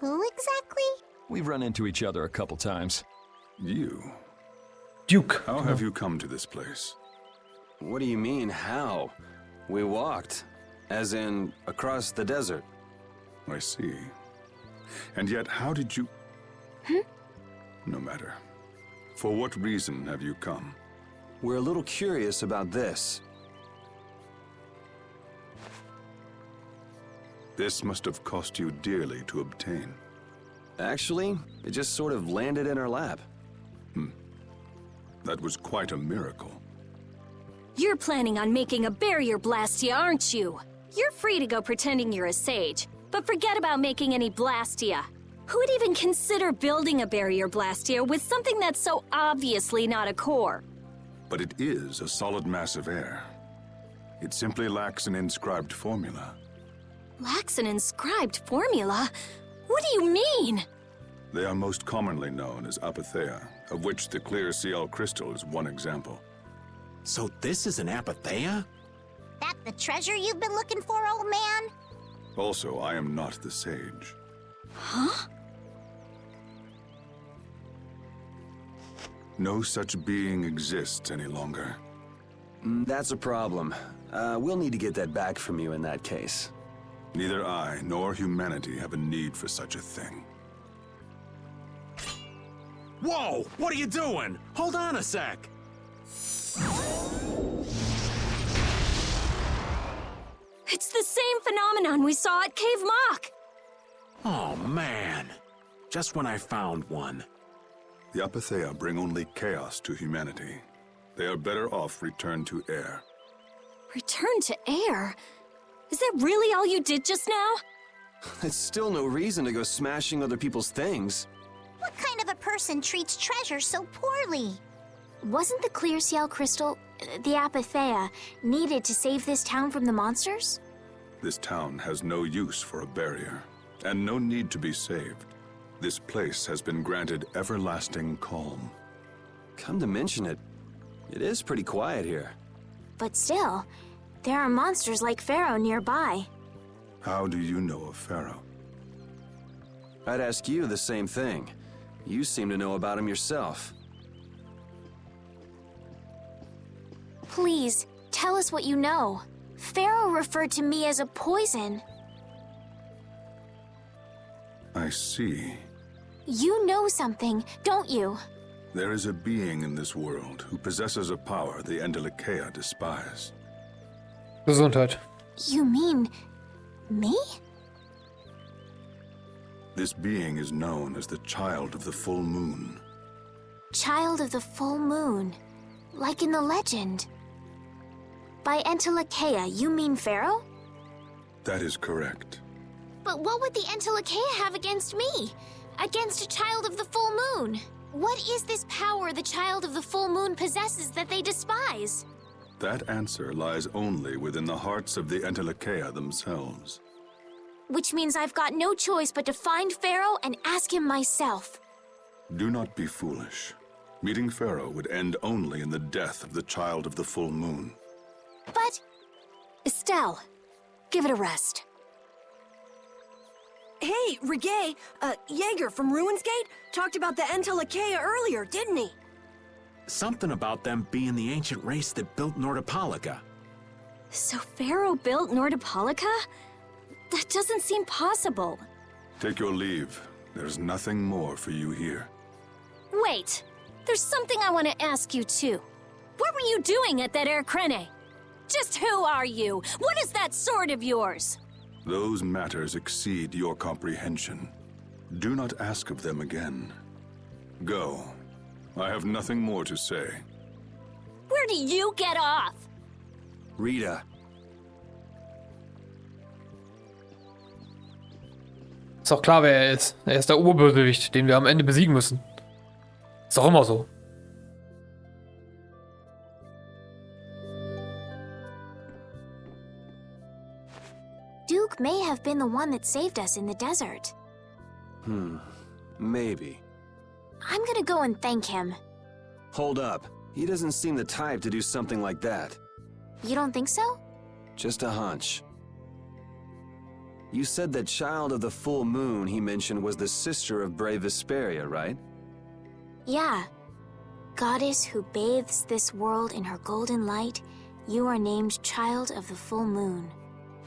Who exactly? We've run into each other a couple times. You? Duke. How have you come to this place? What do you mean, how? We walked. As in, across the desert. I see. And yet, how did you... No matter. For what reason have you come? we're a little curious about this. This must have cost you dearly to obtain. Actually, it just sort of landed in our lap. That was quite a miracle. You're planning on making a barrier blastia, aren't you? You're free to go pretending you're a sage, but forget about making any blastia. Who would even consider building a barrier blastia with something that's so obviously not a core? But it is a solid mass of air. It simply lacks an inscribed formula. Lacks an inscribed formula? What do you mean? They are most commonly known as apatheia, of which the clear CL crystal is one example. So this is an apatheia? That the treasure you've been looking for, old man? Also, I am not the sage. Huh? No such being exists any longer. That's a problem. We'll need to get that back from you in that case. Neither I nor humanity have a need for such a thing. Whoa! What are you doing? Hold on a sec! It's the same phenomenon we saw at Cave Mock! Oh, man. Just when I found one. The apatheia bring only chaos to humanity. They are better off returned to air. Return to air? Is that really all you did just now? It's still no reason to go smashing other people's things. What kind of a person treats treasure so poorly? Wasn't the clear CL crystal, the apatheia, needed to save this town from the monsters? This town has no use for a barrier, and no need to be saved. This place has been granted everlasting calm. Come to mention it, it is pretty quiet here. But still, there are monsters like Pharaoh nearby. How do you know of Pharaoh? I'd ask you the same thing. You seem to know about him yourself. Please, tell us what you know. Pharaoh referred to me as a poison. I see. You know something, don't you? There is a being in this world who possesses a power the Endelikeia despise. Gesundheit. You mean... me? This being is known as the Child of the Full Moon. Child of the Full Moon. Like in the legend. By Endelikeia, you mean Pharaoh? That is correct. But what would the Endelikeia have against me? Against a Child of the Full Moon? What is this power the Child of the Full Moon possesses that they despise? That answer lies only within the hearts of the Endelikeia themselves. Which means I've got no choice but to find Pharaoh and ask him myself. Do not be foolish. Meeting Pharaoh would end only in the death of the Child of the Full Moon. But... Estelle, give it a rest. Hey, Reggae, Jaeger from Ruins Gate talked about the Endelikeia earlier, didn't he? Something about them being the ancient race that built Nordopolica. So Pharaoh built Nordopolica? That doesn't seem possible. Take your leave. There's nothing more for you here. Wait, there's something I want to ask you too. What were you doing at that Air Crene? Just who are you? What is that sword of yours? Those matters exceed your comprehension. Do not ask of them again. Go. I have nothing more to say. Where do you get off? Rita. Ist doch klar, wer er ist. Er ist der Urbösewicht, den wir am Ende besiegen müssen. Ist doch immer so. Duke may have been the one that saved us in the desert. Maybe. I'm gonna go and thank him. Hold up. He doesn't seem the type to do something like that. You don't think so? Just a hunch. You said that Child of the Full Moon he mentioned was the sister of brave Vesperia, right? Yeah. Goddess who bathes this world in her golden light, you are named Child of the Full Moon.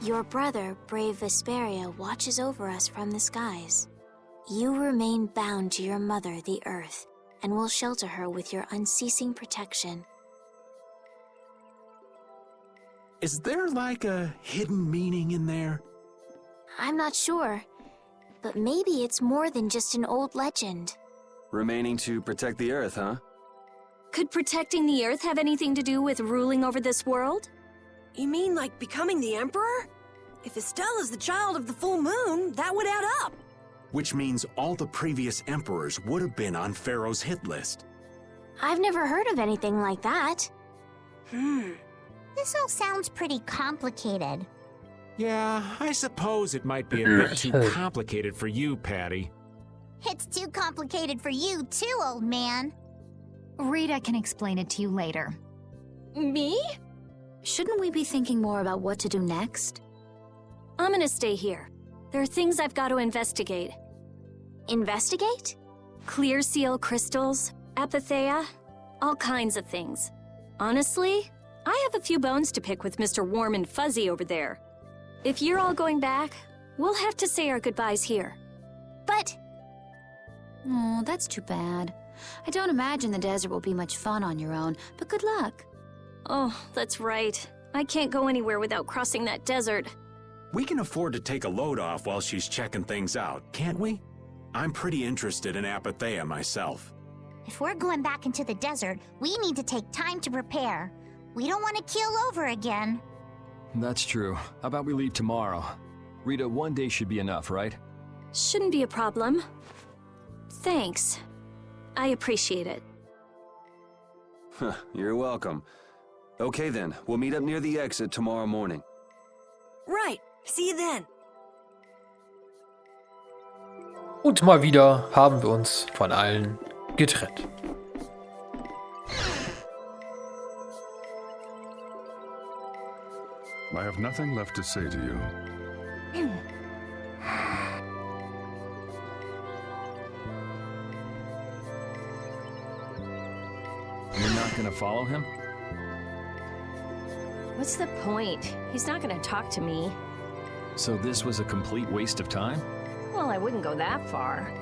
Your brother, brave Vesperia, watches over us from the skies. You remain bound to your mother, the Earth, and will shelter her with your unceasing protection. Is there like a hidden meaning in there? I'm not sure, but maybe it's more than just an old legend. Remaining to protect the Earth, huh? Could protecting the Earth have anything to do with ruling over this world? You mean like becoming the Emperor? If Estella's the child of the full moon, that would add up. Which means all the previous emperors would have been on Pharaoh's hit list. I've never heard of anything like that. This all sounds pretty complicated. Yeah, I suppose it might be a bit too complicated for you, Patty. It's too complicated for you too, old man. Rita can explain it to you later. Me? Shouldn't we be thinking more about what to do next? I'm gonna stay here. There are things I've got to investigate. Investigate? Clear seal crystals, apatheia, all kinds of things. Honestly, I have a few bones to pick with Mr. Warm and Fuzzy over there. If you're all going back, we'll have to say our goodbyes here. But... Oh, that's too bad. I don't imagine the desert will be much fun on your own, but good luck. Oh, that's right. I can't go anywhere without crossing that desert. We can afford to take a load off while she's checking things out, can't we? I'm pretty interested in apatheia myself. if we're going back into the desert, we need to take time to prepare. We don't want to keel over again. That's true. How about we leave tomorrow? Rita, one day should be enough, right? Shouldn't be a problem. Thanks. I appreciate it. You're welcome. Okay then, we'll meet up near the exit tomorrow morning. Right. See you then. Und mal wieder haben wir uns von allen getrennt. I have nothing left to say to you. You're not gonna follow him? What's the point? He's not gonna talk to me. So this was a complete waste of time? Well, I wouldn't go that far.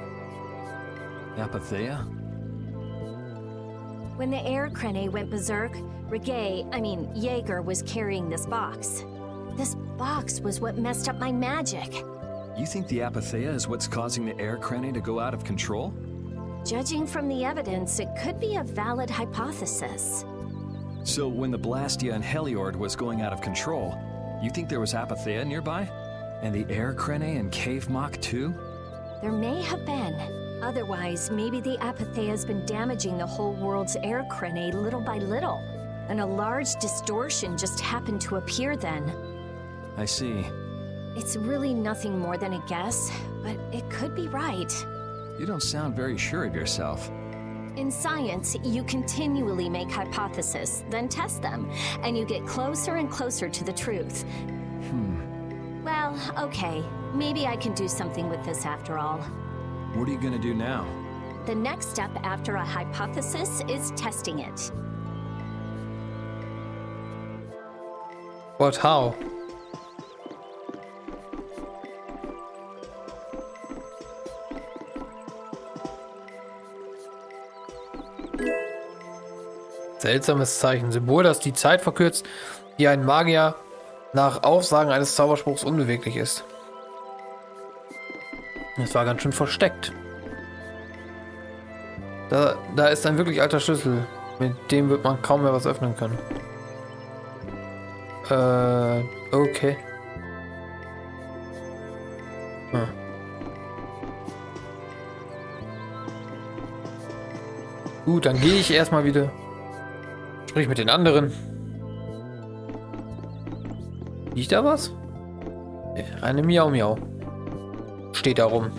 Apatheia? When the air crane went berserk, Jaeger was carrying this box. This box was what messed up my magic. You think the Apatheia is what's causing the air crane to go out of control? Judging from the evidence, it could be a valid hypothesis. So when the Blastia and Heliord was going out of control, you think there was Apatheia nearby? And the air crane and cave mock too? There may have been. Otherwise, maybe the Apatheia has been damaging the whole world's air crane little by little. And a large distortion just happened to appear then. I see. It's really nothing more than a guess, but it could be right. You don't sound very sure of yourself. In science, you continually make hypotheses, then test them, and you get closer and closer to the truth. Well, okay, maybe I can do something with this after all. What are you gonna do now? The next step after a hypothesis is testing it. But how? Seltsames Zeichen. Symbol, das die Zeit verkürzt, die ein Magier nach Aufsagen eines Zauberspruchs unbeweglich ist. Das war ganz schön versteckt. Da ist ein wirklich alter Schlüssel. Mit dem wird man kaum mehr was öffnen können. Okay. Gut, dann gehe ich erstmal wieder. Sprich mit den anderen. Liegt da was? Eine Miau Miau. Steht da rum.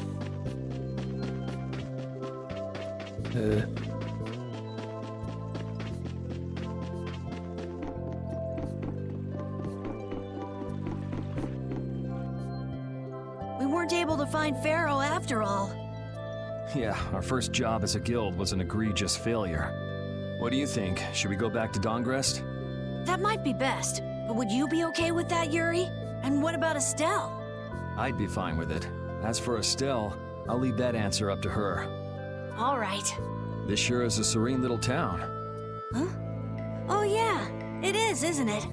We weren't able to find Pharaoh after all. Yeah, our first job as a guild was an egregious failure. What do you think? Should we go back to Dongrest? That might be best. But would you be okay with that, Yuri? And what about Estelle? I'd be fine with it. As for Estelle, I'll leave that answer up to her. All right. This sure is a serene little town. Huh? Oh yeah, it is, isn't it?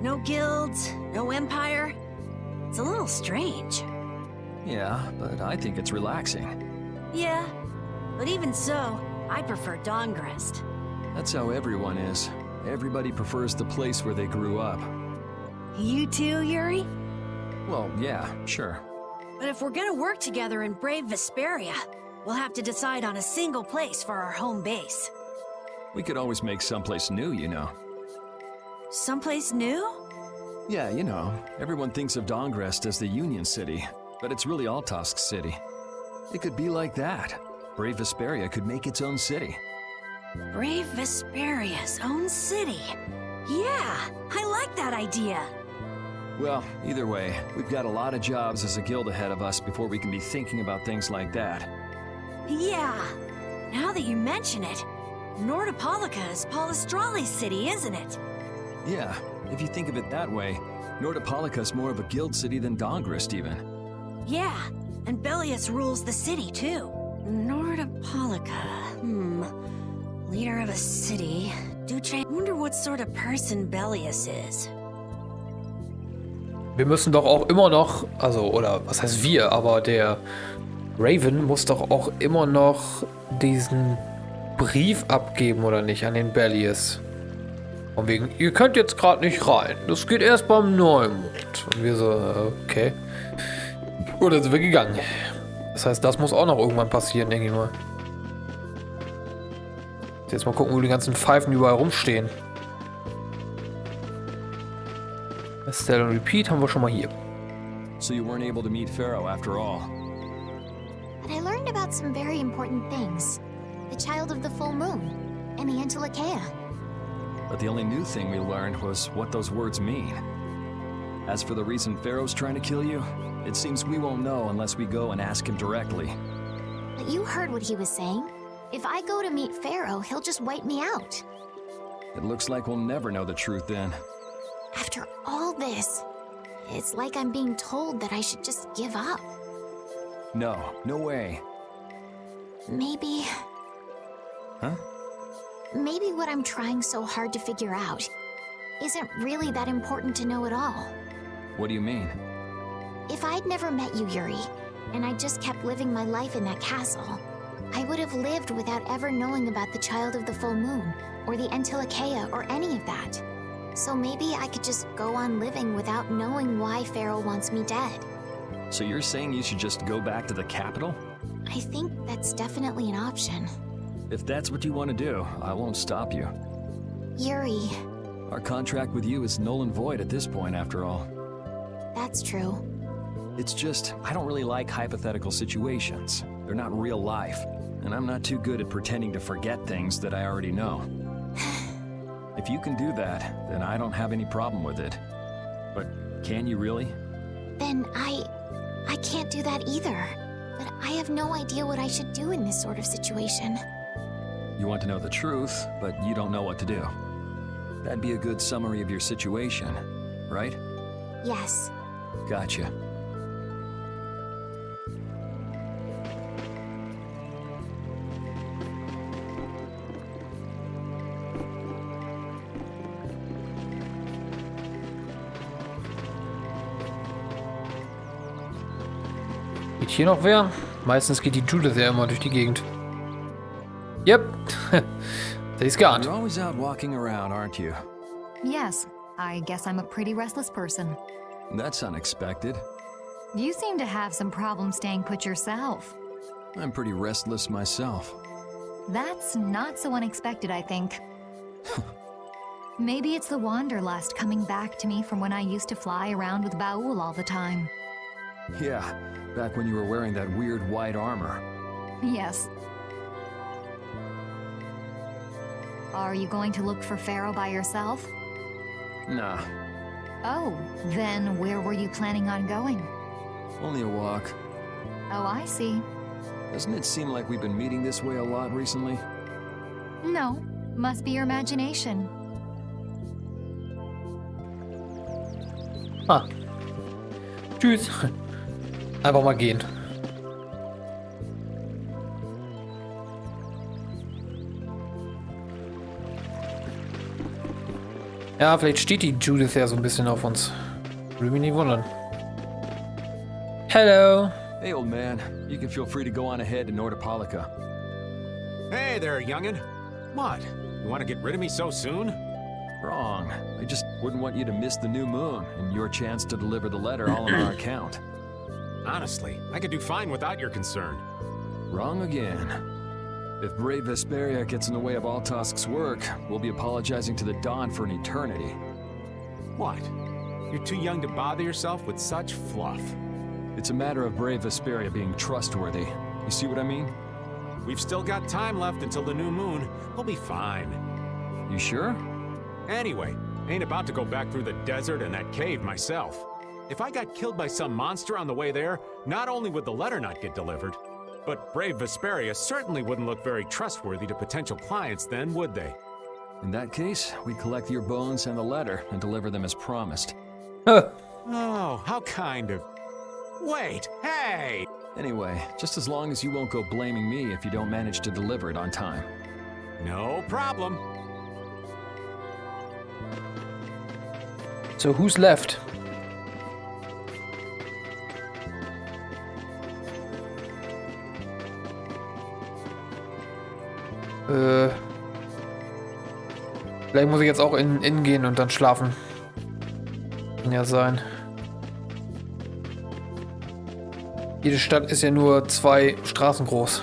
No guilds, no empire. It's a little strange. Yeah, but I think it's relaxing. Yeah, but even so, I prefer Dawngrest. That's how everyone is. Everybody prefers the place where they grew up. You too, Yuri? Well, yeah, sure. But if we're gonna work together in brave Vesperia, we'll have to decide on a single place for our home base. We could always make someplace new, you know. Someplace new? Yeah, you know, everyone thinks of Dawngrest as the Union City, but it's really Altosk City. It could be like that. Brave Vesperia could make its own city. Brave Vesperia's own city. Yeah, I like that idea. Well, either way, we've got a lot of jobs as a guild ahead of us before we can be thinking about things like that. Yeah, now that you mention it, Nordopolica is Polistrali's city, isn't it? Yeah, if you think of it that way, Nordopolica's more of a guild city than Dawngrest even. Yeah, and Bellius rules the city too. Nordopolica, leader of a city. Duce, wonder what sort of person Bellius is. Wir müssen doch auch immer noch, also, oder was heißt wir, aber der Raven muss doch auch immer noch diesen Brief abgeben, oder nicht, an den Bellius. Von wegen, ihr könnt jetzt gerade nicht rein. Das geht erst beim Neumond. Und wir so, okay. Gut, dann sind wir gegangen. Das heißt, das muss auch noch irgendwann passieren, denke ich mal. Jetzt mal gucken, wo die ganzen Pfeifen überall rumstehen. Estelle und Repeat haben wir schon mal hier. So you weren't able to meet Pharaoh after all. But I learned about some very important things. The child of the full moon, and the Antilochaea. But the only new thing we learned was what those words mean. As for the reason Pharaoh's trying to kill you, it seems we won't know unless we go and ask him directly. But you heard what he was saying. If I go to meet Pharaoh, he'll just wipe me out. It looks like we'll never know the truth then. After all this, it's like I'm being told that I should just give up. No, no way. Maybe... Huh? Maybe what I'm trying so hard to figure out isn't really that important to know at all. What do you mean? If I'd never met you, Yuri, and I just kept living my life in that castle, I would have lived without ever knowing about the Child of the Full Moon, or the Antilochaea, or any of that. So maybe I could just go on living without knowing why Pharaoh wants me dead. So you're saying you should just go back to the capital? I think that's definitely an option. If that's what you want to do, I won't stop you. Yuri. Our contract with you is null and void at this point, after all. That's true. It's just, I don't really like hypothetical situations. They're not real life, and I'm not too good at pretending to forget things that I already know. If you can do that, then I don't have any problem with it. But can you really? Then I can't do that either. But I have no idea what I should do in this sort of situation. You want to know the truth, but you don't know what to do. That'd be a good summary of your situation, right? Yes. Gotcha. Geht hier noch wer? Meistens geht die Judith ja immer durch die Gegend. Yep. She's gone. You're always out walking around, aren't you? Yes, I guess I'm a pretty restless person. That's unexpected. You seem to have some problems staying put yourself. I'm pretty restless myself. That's not so unexpected, I think. Maybe it's the wanderlust coming back to me from when I used to fly around with Baul all the time. Yeah, back when you were wearing that weird white armor. Yes. Are you going to look for Pharaoh by yourself? Nah. Oh, then where were you planning on going? Only a walk. Oh, I see. Doesn't it seem like we've been meeting this way a lot recently? No, must be your imagination. Ah. Tschüss. Einfach mal gehen. Ja, vielleicht steht die Judith ja so ein bisschen auf uns. Würde mich nicht wundern. Hello. Hey, old man. You can feel free to go on ahead to Nordopolica. Hey there, youngin'. What? You want to get rid of me so soon? Wrong. I just wouldn't want you to miss the new moon and your chance to deliver the letter all on our account. Honestly, I could do fine without your concern. Wrong again. If brave Vesperia gets in the way of Altosk's work, we'll be apologizing to the Dawn for an eternity. What? You're too young to bother yourself with such fluff. It's a matter of brave Vesperia being trustworthy. You see what I mean? We've still got time left until the new moon. We'll be fine. You sure? Anyway, ain't about to go back through the desert and that cave myself. If I got killed by some monster on the way there, not only would the letter not get delivered, but brave Vesperia certainly wouldn't look very trustworthy to potential clients then, would they? In that case, we collect your bones and the letter and deliver them as promised. Oh, how kind of... Wait, hey! Anyway, just as long as you won't go blaming me if you don't manage to deliver it on time. No problem. So who's left? Vielleicht muss ich jetzt auch in gehen und dann schlafen. Kann ja sein. Jede Stadt ist ja nur 2 Straßen groß.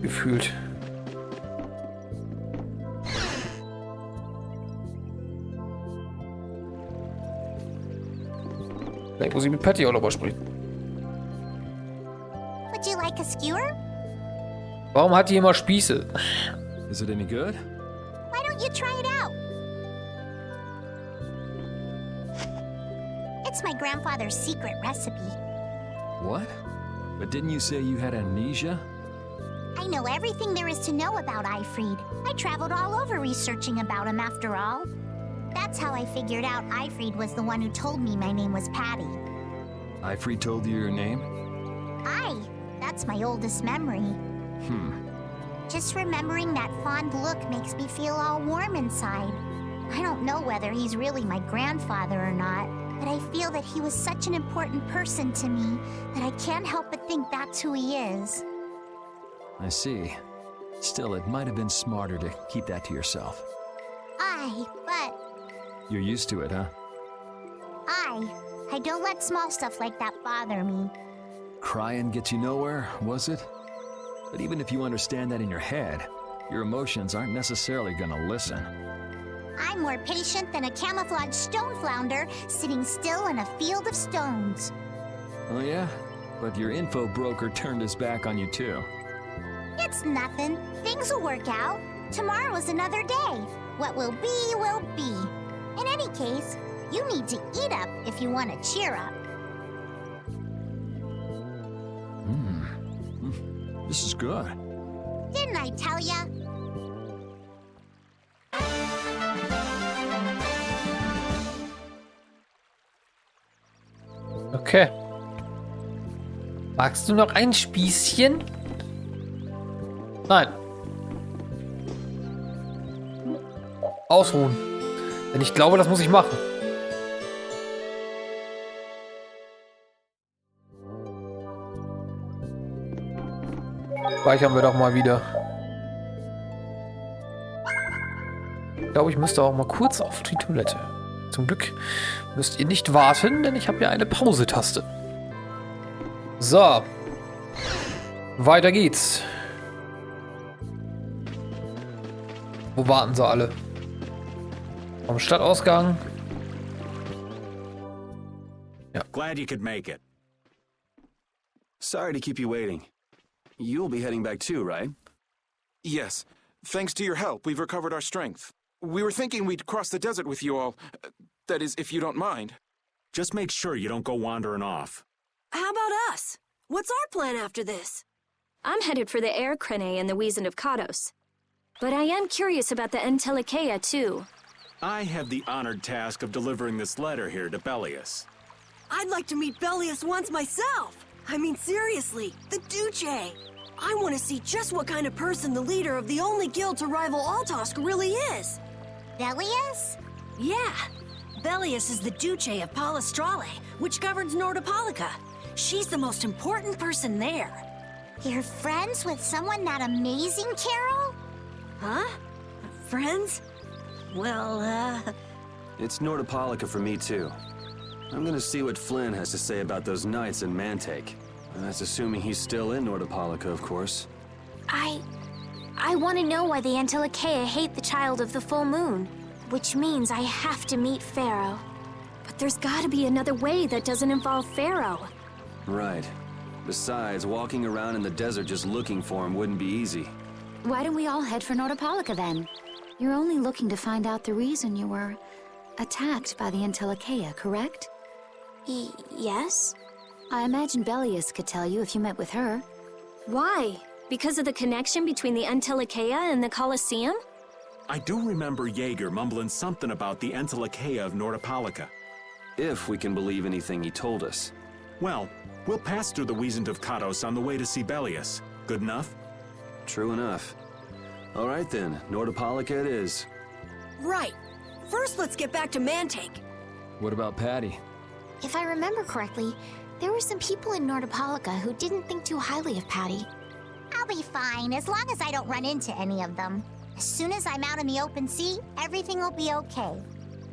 Gefühlt. Vielleicht muss ich mit Patty auch darüber sprechen. Would you like a skewer? Warum hat die immer Spieße? Is it any good? Why don't you try it out? It's my grandfather's secret recipe. What? But didn't you say you had amnesia? I know everything there is to know about Eifried. I traveled all over researching about him after all. That's how I figured out Eifried was the one who told me my name was Patty. Eifried told you your name? That's my oldest memory. Just remembering that fond look makes me feel all warm inside. I don't know whether he's really my grandfather or not, but I feel that he was such an important person to me that I can't help but think that's who he is. I see. Still, it might have been smarter to keep that to yourself. But... You're used to it, huh? I don't let small stuff like that bother me. Crying gets you nowhere, was it? But even if you understand that in your head, your emotions aren't necessarily gonna listen. I'm more patient than a camouflaged stone flounder sitting still in a field of stones. Oh yeah? But your info broker turned his back on you too. It's nothing. Things will work out. Tomorrow's another day. What will be, will be. In any case, you need to eat up if you want to cheer up. This is good. Didn't I tell ya? Okay. Magst du noch ein Spießchen? Nein. Ausruhen. Denn ich glaube, das muss ich machen. Speichern wir doch mal wieder. Ich glaube, ich müsste auch mal kurz auf die Toilette. Zum Glück müsst ihr nicht warten, denn ich habe ja eine Pause-Taste. So. Weiter geht's. Wo warten sie alle? Am Stadtausgang. Ja. Glad you could make it. Sorry to keep you waiting. You'll be heading back too, right? Yes. Thanks to your help, we've recovered our strength. We were thinking we'd cross the desert with you all. That is, if you don't mind. Just make sure you don't go wandering off. How about us? What's our plan after this? I'm headed for the Air Crene and the Wiesen of Kados. But I am curious about the Entelikeia, too. I have the honored task of delivering this letter here to Bellius. I'd like to meet Bellius once myself. I mean, seriously, the Duce. I want to see just what kind of person the leader of the only guild to rival Altosk really is. Bellius? Yeah. Bellius is the Duce of Palestrale, which governs Nordopolica. She's the most important person there. You're friends with someone that amazing, Carol? Huh? Friends? Well, It's Nordopolica for me, too. I'm gonna see what Flynn has to say about those nights in Mantake. And that's assuming he's still in Nordopolica, of course. I want to know why the Antilochaea hate the child of the full moon. Which means I have to meet Pharaoh. But there's gotta be another way that doesn't involve Pharaoh. Right. Besides, walking around in the desert just looking for him wouldn't be easy. Why don't we all head for Nordopolica then? You're only looking to find out the reason you were attacked by the Antilochaea, correct? Yes? I imagine Bellius could tell you if you met with her. Why? Because of the connection between the Antilochaea and the Colosseum? I do remember Jaeger mumbling something about the Antilochaea of Nordopolica. If we can believe anything he told us. Well, we'll pass through the Wiesent of Kados on the way to Sibelius. Good enough? True enough. All right then, Nordopolica it is. right. First, let's get back to Mantake. What about Patty? If I remember correctly, there were some people in Nordopolica who didn't think too highly of Patty. I'll be fine, as long as I don't run into any of them. As soon as I'm out in the open sea, everything will be okay.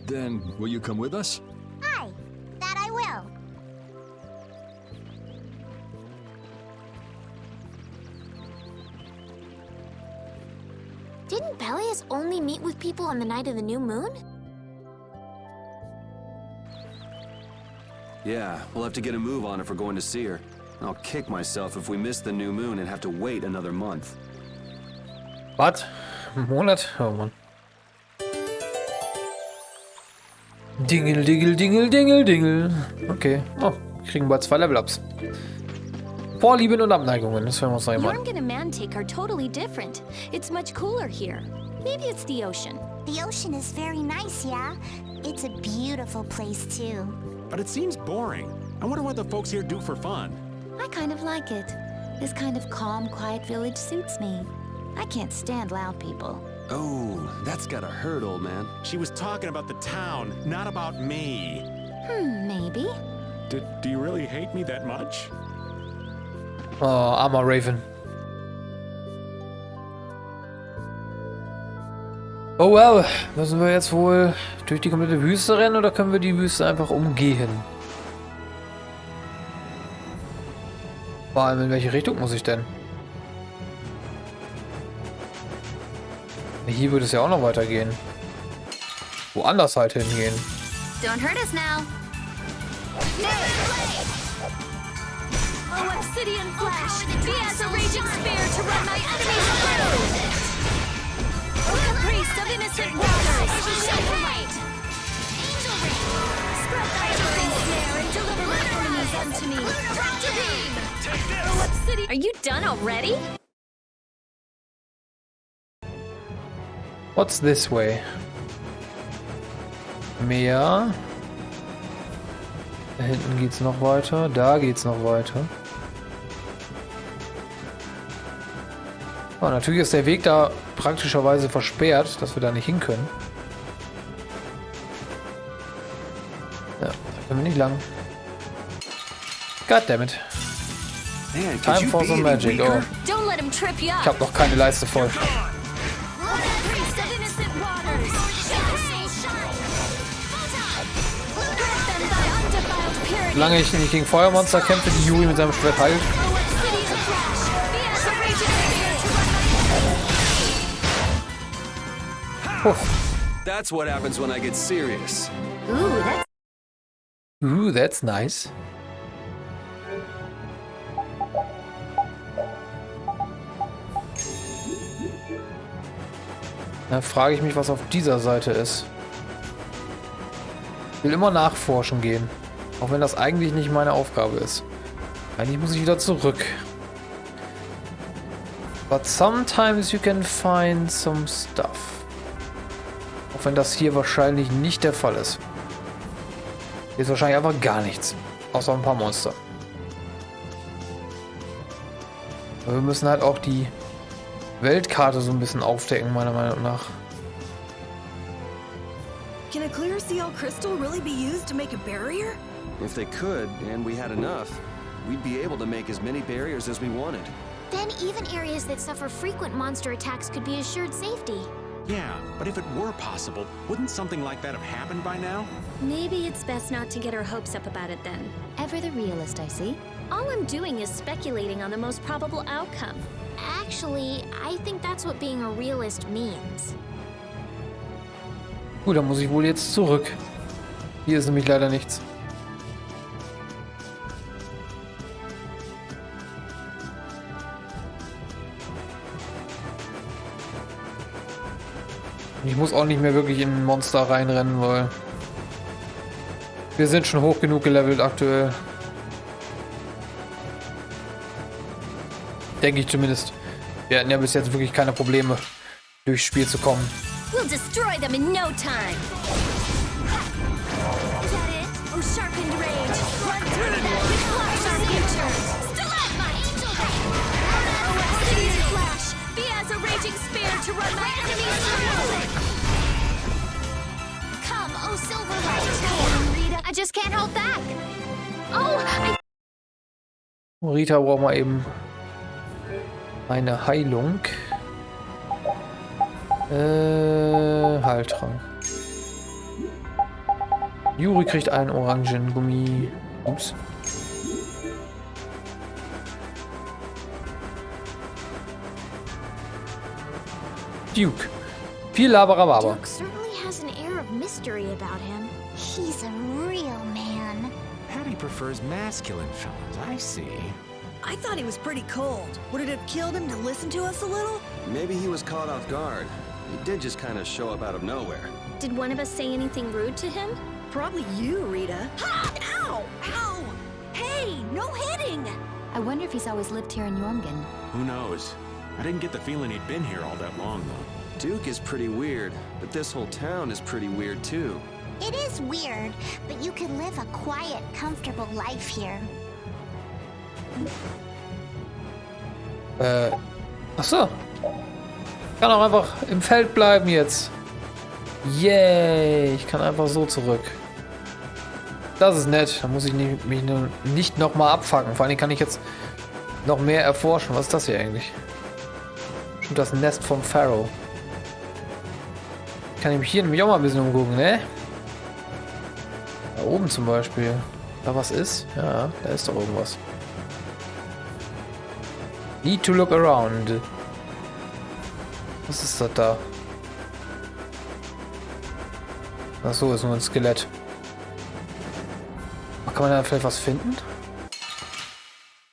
Then, will you come with us? Aye, that I will. Didn't Bellius only meet with people on the night of the new moon? Yeah, we'll have to get a move on if we're going to see her. I'll kick myself if we miss the new moon and have to wait another month. Was? Ein Monat? Oh Mann. Dingel, dingel, dingel, dingel, dingel. Okay. Oh, kriegen bald 2 Level-Ups. Vorlieben und Abneigungen. Das werden wir uns noch einmal. Jorgen and Mantake are totally different. It's much cooler here. Maybe it's the ocean. The ocean is very nice, yeah? It's a beautiful place, too. But it seems boring. I wonder what the folks here do for fun. I kind of like it. This kind of calm, quiet village suits me. I can't stand loud people. Oh, that's gotta hurt, old man. She was talking about the town, not about me. Maybe. Do you really hate me that much? Oh, armer Raven. Oh well, müssen wir jetzt wohl durch die komplette Wüste rennen oder können wir die Wüste einfach umgehen? Vor allem, in welche Richtung muss ich denn? Hier würde es ja auch noch weitergehen. Woanders halt hingehen. Don't hurt us now. Oh, obsidian flesh! Be as a raging spear to run my enemies through! Oh, priest of innocent waters! Shelter light! Angel ring! Spread thy burning snare and deliver my enemies unto me! Raptor beam! Oh, obsidian... Are you done already? What's this way? Mehr. Da hinten geht's noch weiter. Da geht's noch weiter. Oh, natürlich ist der Weg da praktischerweise versperrt, dass wir da nicht hin können. Ja, da können wir nicht lang. Goddammit. Time for some magic. Oh. Ich hab noch keine Leiste voll. Solange ich nicht gegen Feuermonster kämpfe, die Yuri mit seinem Schwert heilt. That's what happens when I get serious. Ooh, that's nice. Da frage ich mich, was auf dieser Seite ist. Ich will immer nachforschen gehen. Auch wenn das eigentlich nicht meine Aufgabe ist. Eigentlich muss ich wieder zurück. But sometimes you can find some stuff. Auch wenn das hier wahrscheinlich nicht der Fall ist. Hier ist wahrscheinlich einfach gar nichts. Außer ein paar Monster. Aber wir müssen halt auch die Weltkarte so ein bisschen aufdecken, meiner Meinung nach. Can a clear CL crystal really be used to make a barrier? If they could, and we had enough, we'd be able to make as many barriers as we wanted. Then even areas that suffer frequent monster attacks could be assured safety. Yeah, but if it were possible, wouldn't something like that have happened by now? Maybe it's best not to get our hopes up about it then. Ever the realist, I see. All I'm doing is speculating on the most probable outcome. Actually, I think that's what being a realist means. Gut, dann muss ich wohl jetzt zurück. Hier ist nämlich leider nichts. Ich muss auch nicht mehr wirklich in ein Monster reinrennen, weil wir sind schon hoch genug gelevelt aktuell. Denke ich zumindest. Wir hatten ja bis jetzt wirklich keine Probleme, durchs Spiel zu kommen. We'll destroy them in no time. Is that it? Oh, sharpened rage. Run through that which blocks our future. Stalagmite! Oh, obsidian flash. Be as a raging spear to run my enemies through. Come, oh Silverlight. Rita, I just can't hold back. Oh, Rita braucht mal eben eine Heilung. Heiltrank. Yuri kriegt einen Orangengummi. Ups. Duke. Viel Laberababa. Duke certainly has an air of mystery about him. He's a real man. Patty prefers masculine fellas, I see. I thought he was pretty cold. Would it have killed him to listen to us a little? Maybe he was caught off guard. He did just kind of show up out of nowhere. Did one of us say anything rude to him? Probably you, Rita. Ha! Ow! Ow! Hey, no hitting! I wonder if he's always lived here in Jormungand. Who knows? I didn't get the feeling he'd been here all that long, though. Duke is pretty weird, but this whole town is pretty weird, too. It is weird, but you can live a quiet, comfortable life here. Achso. Ich kann auch einfach im Feld bleiben jetzt. Yay. Ich kann einfach so zurück. Das ist nett. Da muss ich mich nicht nochmal abfangen. Vor allem kann ich jetzt noch mehr erforschen. Was ist das hier eigentlich? Stimmt, das Nest vom Pharaoh. Kann ich mich hier nämlich auch mal ein bisschen umgucken, ne? Da oben zum Beispiel. Da was ist? Ja, da ist doch irgendwas. Need to look around. Was ist das da? Ach so, ist nur ein Skelett. Kann man da vielleicht was finden?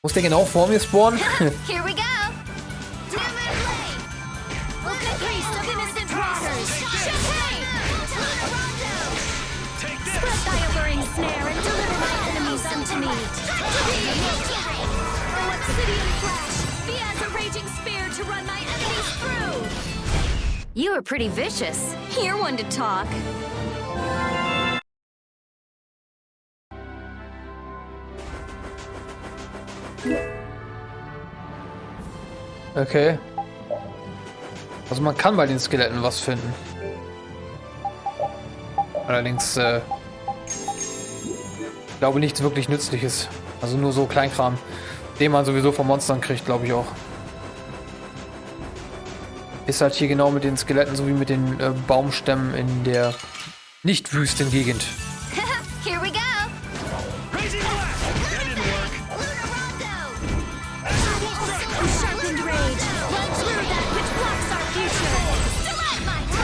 Muss der genau vor mir spawnen? Here we go. Spread thy alluring snare and deliver my enemies unto me. Oh, obsidian flash, be as a raging spear to run my enemies through. You were pretty vicious. You're one to talk. Okay. Also man kann bei den Skeletten was finden. Allerdings, ich glaube nichts wirklich Nützliches. Also nur so Kleinkram, den man sowieso von Monstern kriegt, glaube ich auch. Ist halt hier genau mit den Skeletten, so wie mit den Baumstämmen in der Nicht-Wüsten-Gegend. Here we go. Crazy blast! That didn't work. Sharpened rage, run through that which blocks our future. Stalagmite!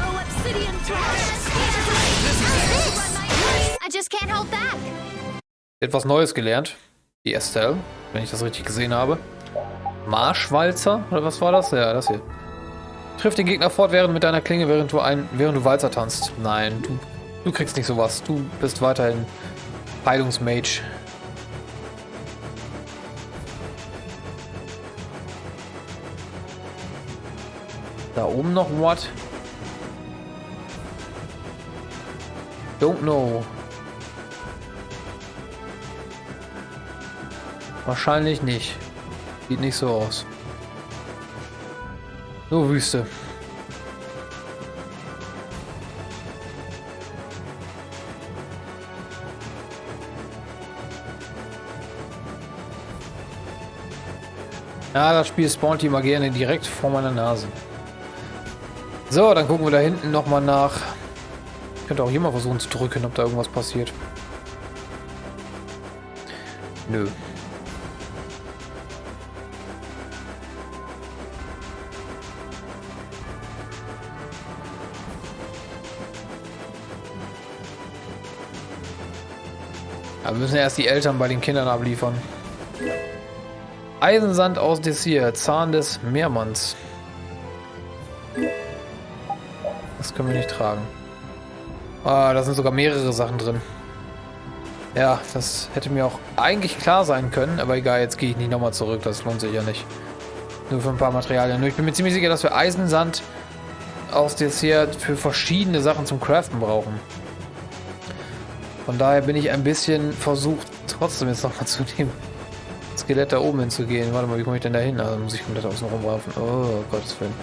Oh, obsidian flash, be as a raging spear to run my enemies. I just can't hold back. Etwas Neues gelernt. Die Estelle, wenn ich das richtig gesehen habe. Marschwalzer? Oder was war das? Ja, das hier. Triff den Gegner fortwährend mit deiner Klinge, während du Walzer tanzt. Nein, du kriegst nicht sowas. Du bist weiterhin Heilungsmage. Da oben noch what? Don't know. Wahrscheinlich nicht. Sieht nicht so aus. Nur Wüste. Ja, das Spiel spawnt die mal gerne direkt vor meiner Nase. So, dann gucken wir da hinten nochmal nach. Ich könnte auch hier mal versuchen zu drücken, ob da irgendwas passiert. Nö. Aber wir müssen erst die Eltern bei den Kindern abliefern. Eisensand aus Desir, Zahn des Meermanns. Das können wir nicht tragen. Ah, da sind sogar mehrere Sachen drin. Ja, das hätte mir auch eigentlich klar sein können, aber egal, jetzt gehe ich nicht nochmal zurück, das lohnt sich ja nicht. Nur für ein paar Materialien. Nur ich bin mir ziemlich sicher, dass wir Eisensand aus Desir für verschiedene Sachen zum Craften brauchen. Von daher bin ich ein bisschen versucht, trotzdem jetzt nochmal zu dem Skelett da oben hinzugehen. Warte mal, wie komme ich denn da hin? Also muss ich komplett außen rumlaufen. Oh, Gottes Willen.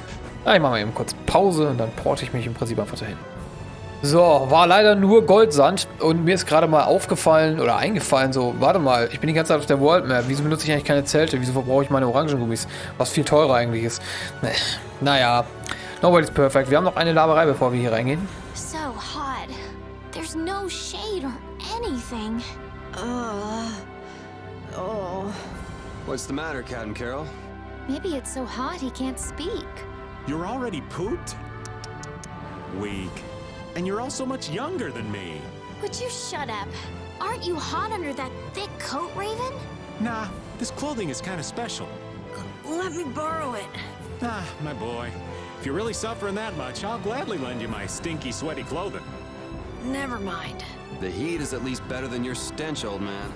Ich mache mal eben kurz Pause und dann porte ich mich im Prinzip einfach dahin. So, war leider nur Goldsand und mir ist gerade mal aufgefallen oder eingefallen, so, warte mal, ich bin die ganze Zeit auf der World Map. Wieso benutze ich eigentlich keine Zelte? Wieso verbrauche ich meine Orangengummis? Was viel teurer eigentlich ist. Naja, nobody's perfect. Wir haben noch eine Laberei, bevor wir hier reingehen. So hot. There's no shade or anything. Oh. What's the matter, Cat and Carol? Maybe it's so hot he can't speak. You're already pooped? Weak. And you're also much younger than me. Would you shut up? Aren't you hot under that thick coat, Raven? Nah, this clothing is kind of special. Let me borrow it. Ah, my boy. If you're really suffering that much, I'll gladly lend you my stinky, sweaty clothing. Never mind. The heat is at least better than your stench, old man.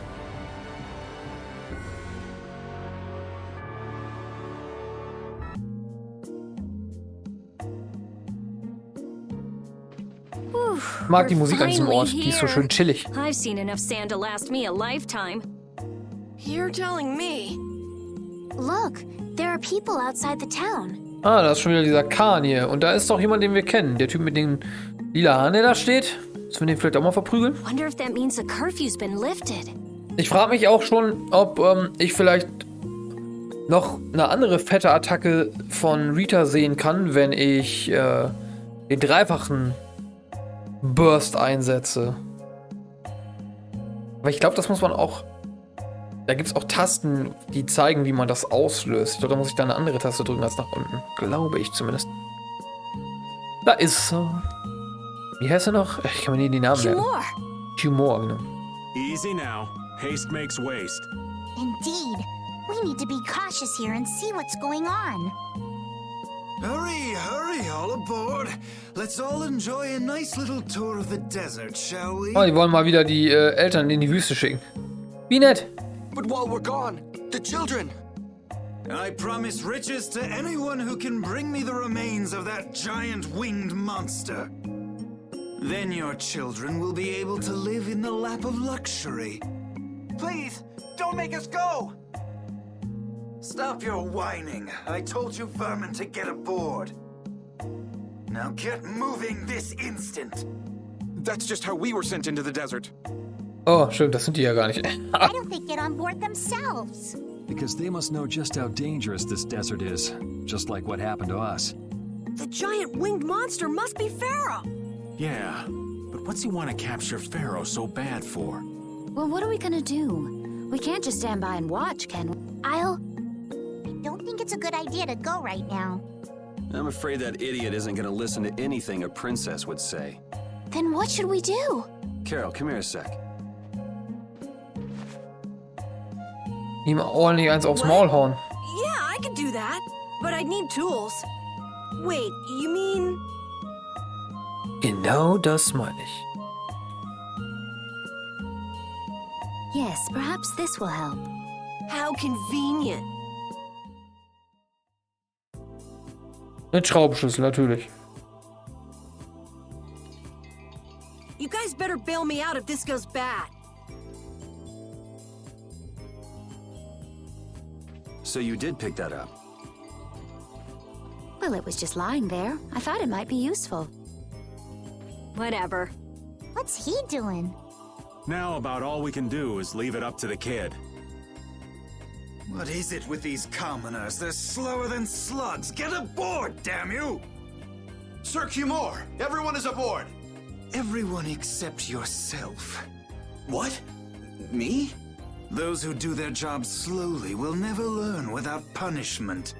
Ich mag die Musik an diesem Ort, die ist so schön chillig. I've seen enough sand to last me a lifetime. You're telling me. Look, there are people outside the town. Ah, da ist schon wieder dieser Kahn hier. Und da ist doch jemand, den wir kennen. Der Typ mit dem lila Hahn, der da steht. Sollen wir den vielleicht auch mal verprügeln? Wonder if that means the curfew's been lifted. Ich frage mich auch schon, ob ich vielleicht noch eine andere fette Attacke von Rita sehen kann, wenn ich den dreifachen Burst einsetze. Aber ich glaube, das muss man auch... Da gibt es auch Tasten, die zeigen, wie man das auslöst. Ich glaube, da muss ich da eine andere Taste drücken als nach unten. Glaube ich zumindest. Da ist er. Wie heißt er noch? Ich kann mir nie die Namen lernen. Humor, genau. Easy now. Haste makes waste. Indeed. We need to be cautious here and see what's going on. Hurry, hurry, all aboard. Let's all enjoy a nice little tour of the desert, shall we? Oh, die wollen mal wieder die Eltern in die Wüste schicken. Wie nett. But while we're gone, the children. I promise riches to anyone who can bring me the remains of that giant winged monster. Then your children will be able to live in the lap of luxury. Please, don't make us go! Stop your whining. I told you vermin to get aboard. Now get moving this instant. That's just how we were sent into the desert. Oh, stimmt, das sind die ja gar nicht. Why don't they get on board themselves? Because they must know just how dangerous this desert is, just like what happened to us. The giant winged monster must be Pharaoh. Yeah, but what's he want to capture Pharaoh so bad for? Well, what are we gonna do? We can't just stand by and watch, can we? I don't think it's a good idea to go right now. I'm afraid that idiot isn't going to listen to anything a princess would say. Then what should we do? Carol, come here a sec. Ihm ordentlich eins aufs Maul hauen. Yeah, I could do that. But I'd need tools. Wait, you mean... Genau das meine ich. Yes, perhaps this will help. How convenient. Ein Schraubenschlüssel, natürlich. You guys better bail me out if this goes bad. So you did pick that up? Well, it was just lying there. I thought it might be useful. Whatever. What's he doing? Now about all we can do is leave it up to the kid. What is it with these commoners? They're slower than slugs. Get aboard, damn you! Sir Cumore, everyone is aboard. Everyone except yourself. What? Me? Those who do their jobs slowly will never learn without punishment.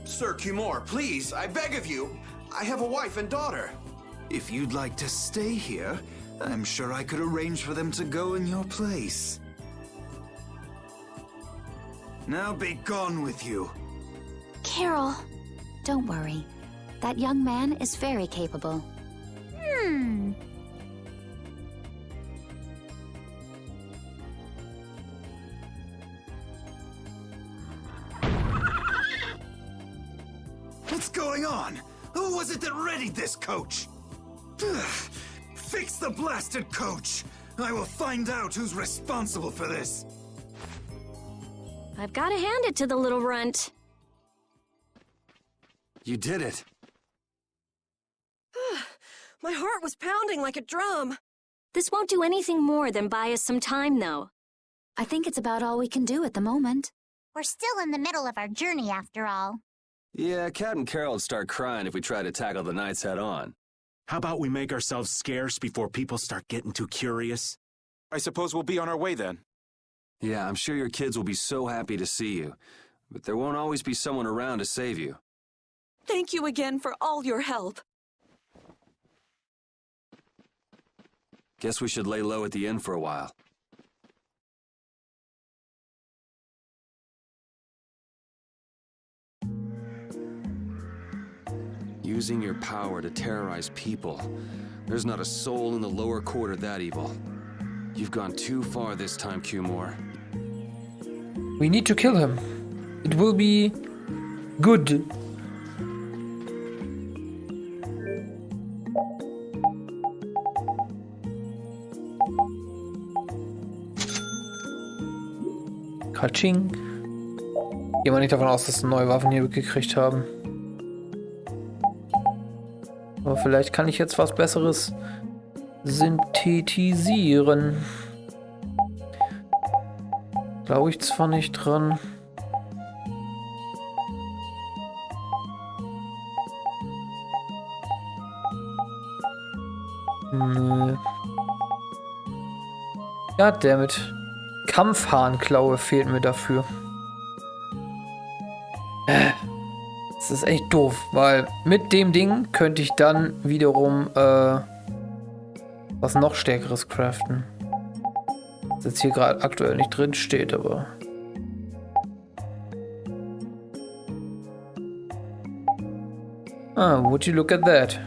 Sir Cumore, please, I beg of you. I have a wife and daughter. If you'd like to stay here, I'm sure I could arrange for them to go in your place. Now be gone with you. Carol, don't worry. That young man is very capable. What's going on? Who was it that readied this coach? Fix the blasted coach! I will find out who's responsible for this. I've got to hand it to the little runt. You did it. My heart was pounding like a drum. This won't do anything more than buy us some time, though. I think it's about all we can do at the moment. We're still in the middle of our journey, after all. Yeah, Cat and Carol would start crying if we tried to tackle the knights head on. How about we make ourselves scarce before people start getting too curious? I suppose we'll be on our way then. Yeah, I'm sure your kids will be so happy to see you. But there won't always be someone around to save you. Thank you again for all your help. Guess we should lay low at the inn for a while. Using your power to terrorize people. There's not a soul in the lower quarter that evil. You've gone too far this time, Cumore. We need to kill him. It will be good. Katsching. Gehen wir nicht davon aus, dass wir neue Waffen hier gekriegt haben. Aber vielleicht kann ich jetzt was Besseres synthetisieren. Glaube ich zwar nicht dran. Nö. Goddammit. Kampfhahnklaue fehlt mir dafür. Das ist echt doof, weil mit dem Ding könnte ich dann wiederum was noch Stärkeres craften. Das jetzt hier gerade aktuell nicht drin steht, aber... Ah, would you look at that?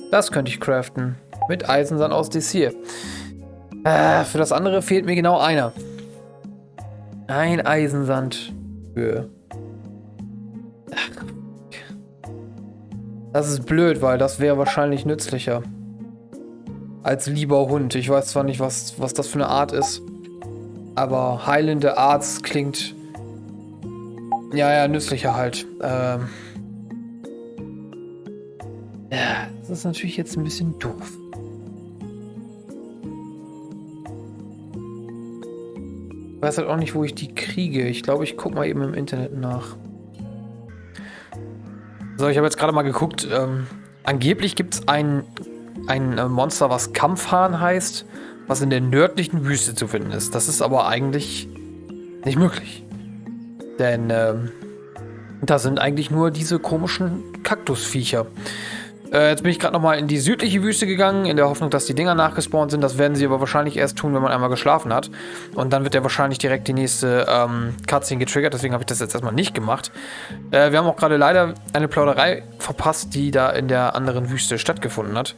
Das könnte ich craften. Mit Eisensand aus Desir. Für das andere fehlt mir genau einer. Ein Eisensand für... Das ist blöd, weil das wäre wahrscheinlich nützlicher. Als lieber Hund. Ich weiß zwar nicht, was das für eine Art ist. Aber heilende Arzt klingt... Ja, nützlicher halt. Ja, das ist natürlich jetzt ein bisschen doof. Ich weiß halt auch nicht, wo ich die kriege. Ich glaube, ich gucke mal eben im Internet nach. So, ich habe jetzt gerade mal geguckt. Angeblich gibt es ein Monster, was Kampfhahn heißt, was in der nördlichen Wüste zu finden ist. Das ist aber eigentlich nicht möglich. Denn da sind eigentlich nur diese komischen Kaktusviecher. Jetzt bin ich gerade nochmal in die südliche Wüste gegangen, in der Hoffnung, dass die Dinger nachgespawnt sind. Das werden sie aber wahrscheinlich erst tun, wenn man einmal geschlafen hat. Und dann wird ja wahrscheinlich direkt die nächste Cutscene getriggert. Deswegen habe ich das jetzt erstmal nicht gemacht. Wir haben auch gerade leider eine Plauderei verpasst, die da in der anderen Wüste stattgefunden hat.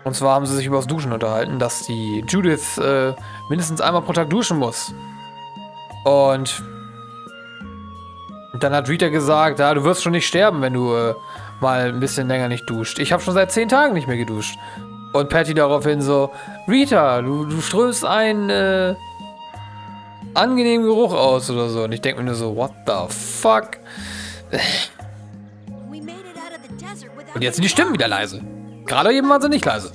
Und zwar haben sie sich über das Duschen unterhalten, dass die Judith mindestens einmal pro Tag duschen muss. Und dann hat Rita gesagt, ja, du wirst schon nicht sterben, wenn du mal ein bisschen länger nicht duscht. Ich habe schon seit 10 Tagen nicht mehr geduscht. Und Patty daraufhin so, Rita, du strömst einen angenehmen Geruch aus oder so. Und ich denke mir nur so, what the fuck? Und jetzt sind die Stimmen wieder leise. Gerade eben waren sie nicht leise.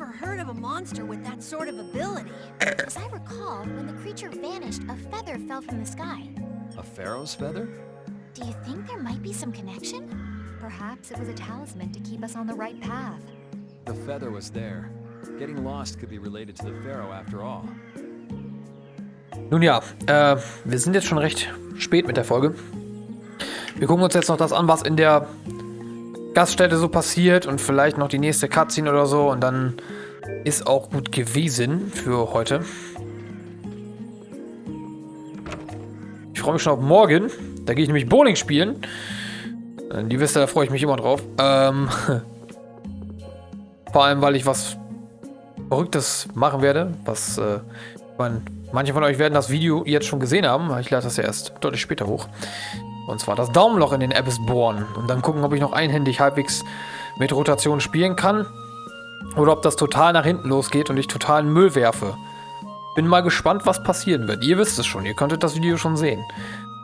never heard of a monster with that sort of ability. As I recall, when the creature vanished, a feather fell from the sky. A pharaoh's feather? Do you think there might be some connection? Perhaps it was a talisman to keep us on the right path. The feather was there. Getting lost could be related to the pharaoh after all. Nun ja, wir sind jetzt schon recht spät mit der Folge. Wir gucken uns jetzt noch das an, was in der Gaststätte so passiert und vielleicht noch die nächste Cutscene oder so und dann ist auch gut gewesen für heute. Ich freue mich schon auf morgen. Da gehe ich nämlich Bowling spielen. Die Wüste, da freue ich mich immer drauf. Vor allem, weil ich was Verrücktes machen werde. Was, manche von euch werden das Video jetzt schon gesehen haben. Ich lade das ja erst deutlich später hoch. Und zwar das Daumenloch in den Abyss bohren. Und dann gucken, ob ich noch einhändig halbwegs mit Rotation spielen kann. Oder ob das total nach hinten losgeht und ich total in Müll werfe. Bin mal gespannt, was passieren wird. Ihr wisst es schon, ihr könntet das Video schon sehen.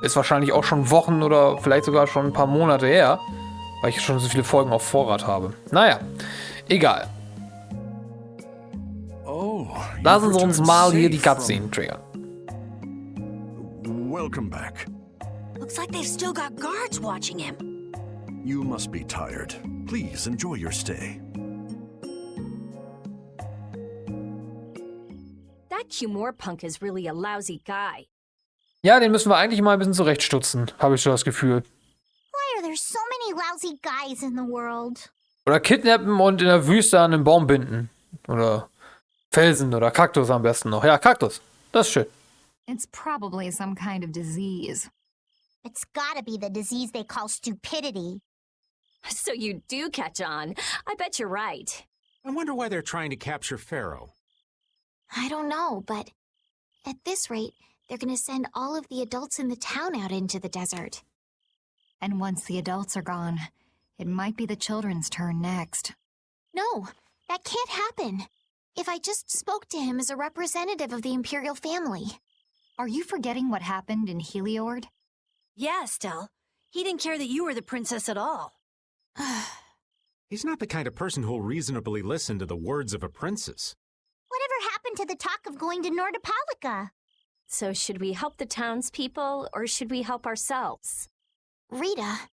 Ist wahrscheinlich auch schon Wochen oder vielleicht sogar schon ein paar Monate her, weil ich schon so viele Folgen auf Vorrat habe. Naja, egal. Lassen Sie uns mal hier die Cutscene triggern. Welcome back. Looks like they've still got guards watching him. You must be tired. Please enjoy your stay. That Cumore punk is really a lousy guy. Ja, den müssen wir eigentlich mal ein bisschen zurechtstutzen, habe ich so das Gefühl. Why are there so many lousy guys in the world? Oder kidnappen und in der Wüste an einen Baum binden. Oder Felsen oder Kaktus am besten noch. Ja, Kaktus. Das ist schön. It's probably some kind of disease. It's gotta be the disease they call stupidity. So you do catch on. I bet you're right. I wonder why they're trying to capture Pharaoh. I don't know, but at this rate, they're gonna send all of the adults in the town out into the desert. And once the adults are gone, it might be the children's turn next. No, that can't happen. If I just spoke to him as a representative of the Imperial family. Are you forgetting what happened in Heliord? Yeah, Estelle. He didn't care that you were the princess at all. He's not the kind of person who'll reasonably listen to the words of a princess. Whatever happened to the talk of going to Nordopolica? So should we help the townspeople, or should we help ourselves? Rita.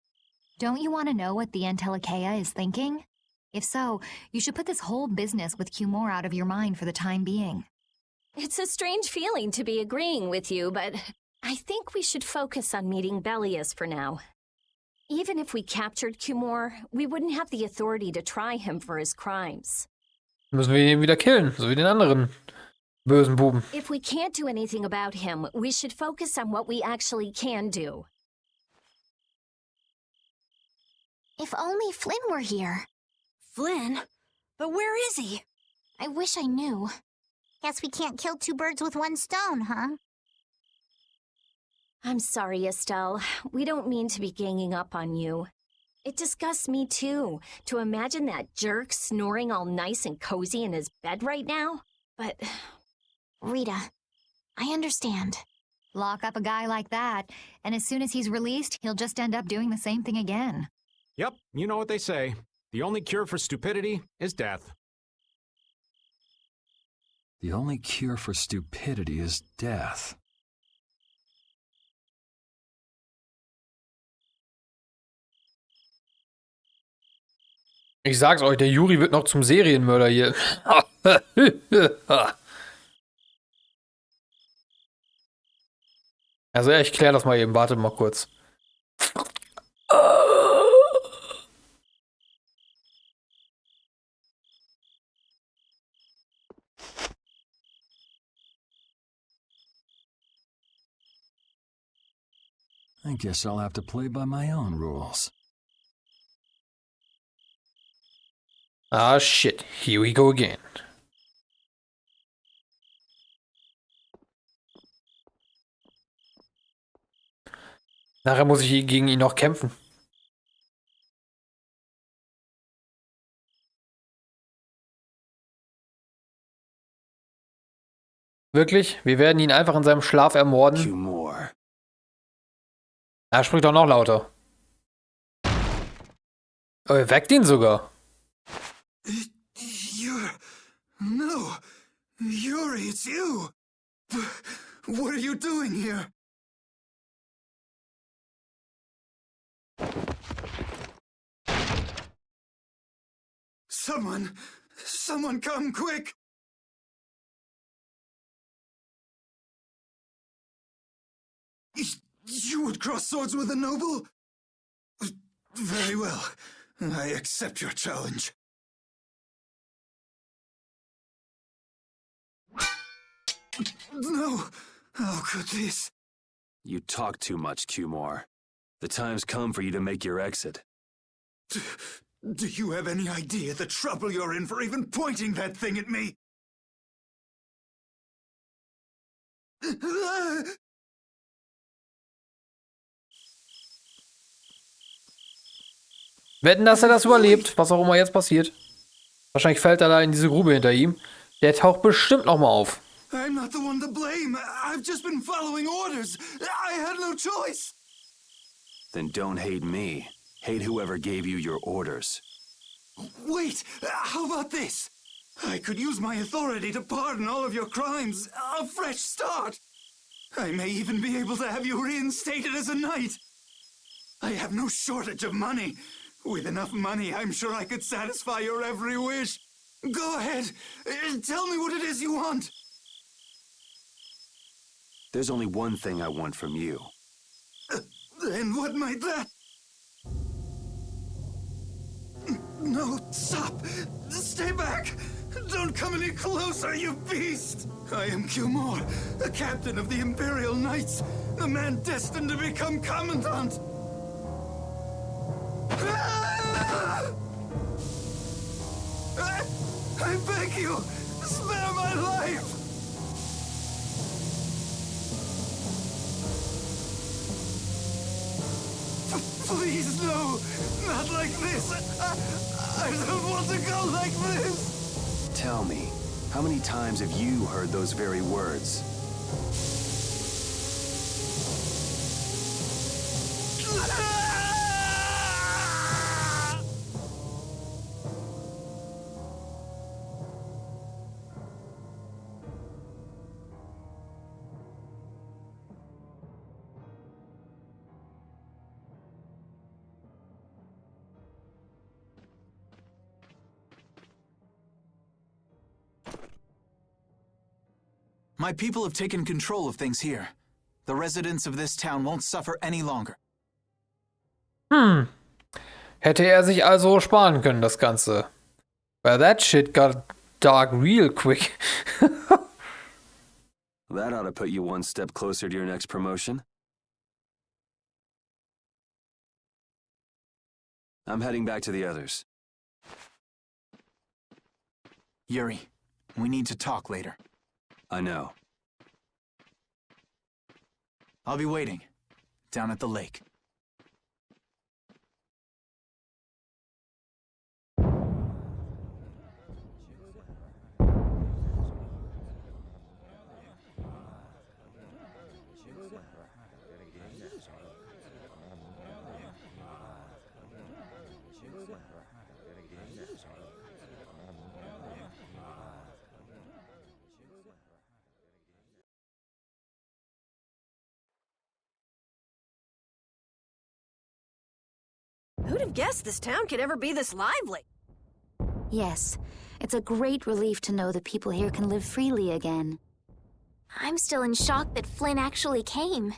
Don't you want to know what the Entelikeia is thinking? If so, you should put this whole business with Cumore out of your mind for the time being. It's a strange feeling to be agreeing with you, but I think we should focus on meeting Bellius for now. Even if we captured Cumore, we wouldn't have the authority to try him for his crimes. Müssen wir ihn wieder killen, so wie den anderen bösen Buben. If we can't do anything about him, we should focus on what we actually can do. If only Flynn were here. Flynn? But where is he? I wish I knew. Guess we can't kill two birds with one stone, huh? I'm sorry, Estelle. We don't mean to be ganging up on you. It disgusts me, too, to imagine that jerk snoring all nice and cozy in his bed right now. But... Rita, I understand. Lock up a guy like that, and as soon as he's released, he'll just end up doing the same thing again. Yep, you know what they say. The only cure for stupidity is death. The only cure for stupidity is death. Ich sag's euch, der Yuri wird noch zum Serienmörder hier. Also ja, ich klär das mal eben. Wartet mal kurz. I guess I'll have to play by my own rules. Ah, shit. Here we go again. Nachher muss ich gegen ihn noch kämpfen. Wirklich? Wir werden ihn einfach in seinem Schlaf ermorden? Cumore. Er spricht doch noch lauter. Oh, er weckt ihn sogar. You're No! Yuri, it's you! What are you doing here? Someone come quick! You would cross swords with a noble? Very well. I accept your challenge. No! How could this? You talk too much, Cumore. The time's come for you to make your exit. Do you have any idea the trouble you're in for even pointing that thing at me? Wetten, dass er das überlebt, was auch immer jetzt passiert. Wahrscheinlich fällt er da in diese Grube hinter ihm. Der taucht bestimmt nochmal auf. I'm not the one to blame. I've just been following orders. I had no choice. Then don't hate me. Hate whoever gave you your orders. Wait, how about this? I could use my authority to pardon all of your crimes. A fresh start. I may even be able to have you reinstated as a knight. I have no shortage of money. With enough money, I'm sure I could satisfy your every wish. Go ahead. Tell me what it is you want. There's only one thing I want from you. And what might that? No, stop! Stay back! Don't come any closer, you beast! I am Cumore, a captain of the Imperial Knights, the man destined to become Commandant! I beg you, spare my life! Please, no! Not like this! I don't want to go like this! Tell me, how many times have you heard those very words? My people have taken control of things here. The residents of this town won't suffer any longer. Hätte er sich also sparen können, das Ganze. Well, that shit got dark real quick. That ought to put you one step closer to your next promotion. I'm heading back to the others. Yuri, we need to talk later. I know. I'll be waiting, down at the lake. Who'd have guessed this town could ever be this lively? Yes, it's a great relief to know that people here can live freely again. I'm still in shock that Flynn actually came.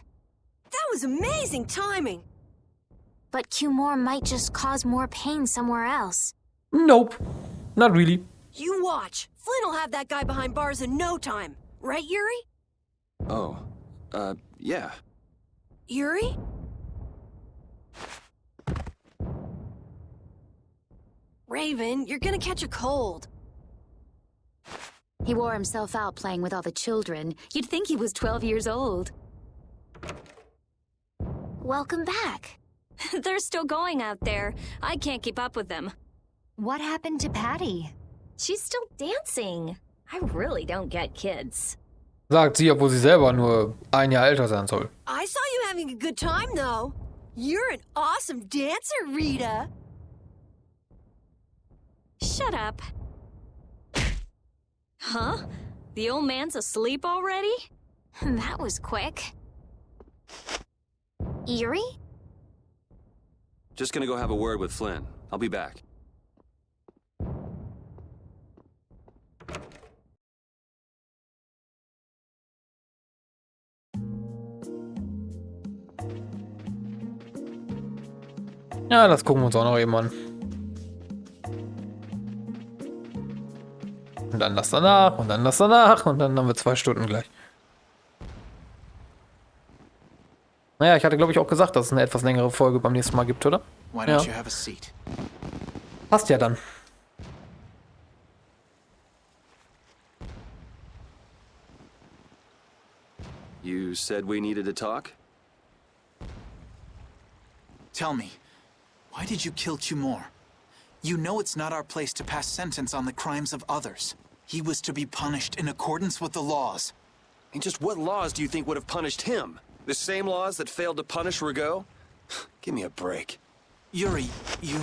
That was amazing timing! But Cumore might just cause more pain somewhere else. Nope, not really. You watch. Flynn will have that guy behind bars in no time. Right, Yuri? Oh, yeah. Yuri? Raven, you're gonna catch a cold. He wore himself out playing with all the children. You'd think he was 12 years old. Welcome back. They're still going out there. I can't keep up with them. What happened to Patty? She's still dancing. I really don't get kids. Sagt sie, obwohl sie selber nur ein Jahr älter sein soll. I saw you having a good time, though. You're an awesome dancer, Rita. Shut up. Huh? The old man's asleep already? That was quick. Yuri? Just gonna go have a word with Flynn. I'll be back. Ja, das gucken wir uns auch noch eben an. Und dann das danach und dann das danach und dann haben wir 2 Stunden gleich. Naja, ich hatte glaube ich auch gesagt, dass es eine etwas längere Folge beim nächsten Mal gibt, oder? Why don't you have a seat? Passt ja dann. You said we needed to talk? Tell me, why did you kill Timur? You know it's not our place to pass sentence on the crimes of others. He was to be punished in accordance with the laws. And just what laws do you think would have punished him? The same laws that failed to punish Rigaud? Give me a break. Yuri, you...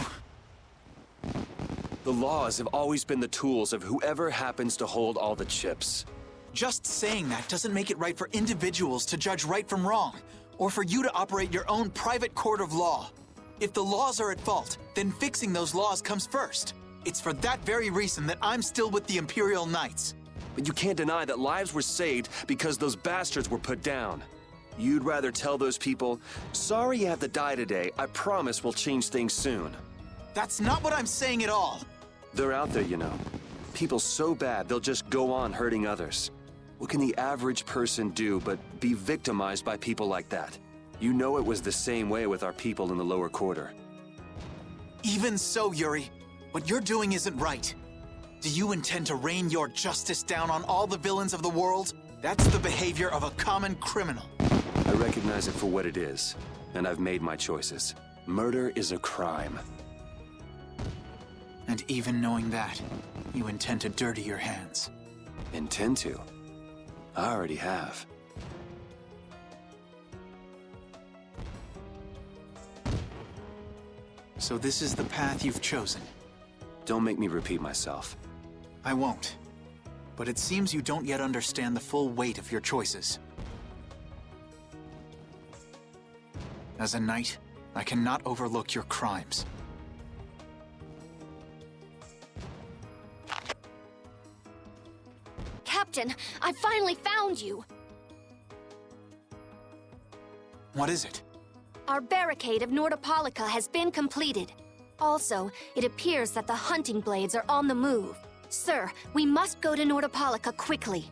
The laws have always been the tools of whoever happens to hold all the chips. Just saying that doesn't make it right for individuals to judge right from wrong, or for you to operate your own private court of law. If the laws are at fault, then fixing those laws comes first. It's for that very reason that I'm still with the Imperial Knights. But you can't deny that lives were saved because those bastards were put down. You'd rather tell those people, sorry you have to die today, I promise we'll change things soon. That's not what I'm saying at all. They're out there, you know. People so bad, they'll just go on hurting others. What can the average person do but be victimized by people like that? You know it was the same way with our people in the lower quarter. Even so, Yuri, what you're doing isn't right. Do you intend to rain your justice down on all the villains of the world? That's the behavior of a common criminal. I recognize it for what it is, and I've made my choices. Murder is a crime. And even knowing that, you intend to dirty your hands. Intend to? I already have. So this is the path you've chosen. Don't make me repeat myself. I won't. But it seems you don't yet understand the full weight of your choices. As a knight, I cannot overlook your crimes. Captain, I finally found you! What is it? Our barricade of Nordopolica has been completed. Also, it appears that the hunting blades are on the move. Sir, we must go to Nordopolica quickly.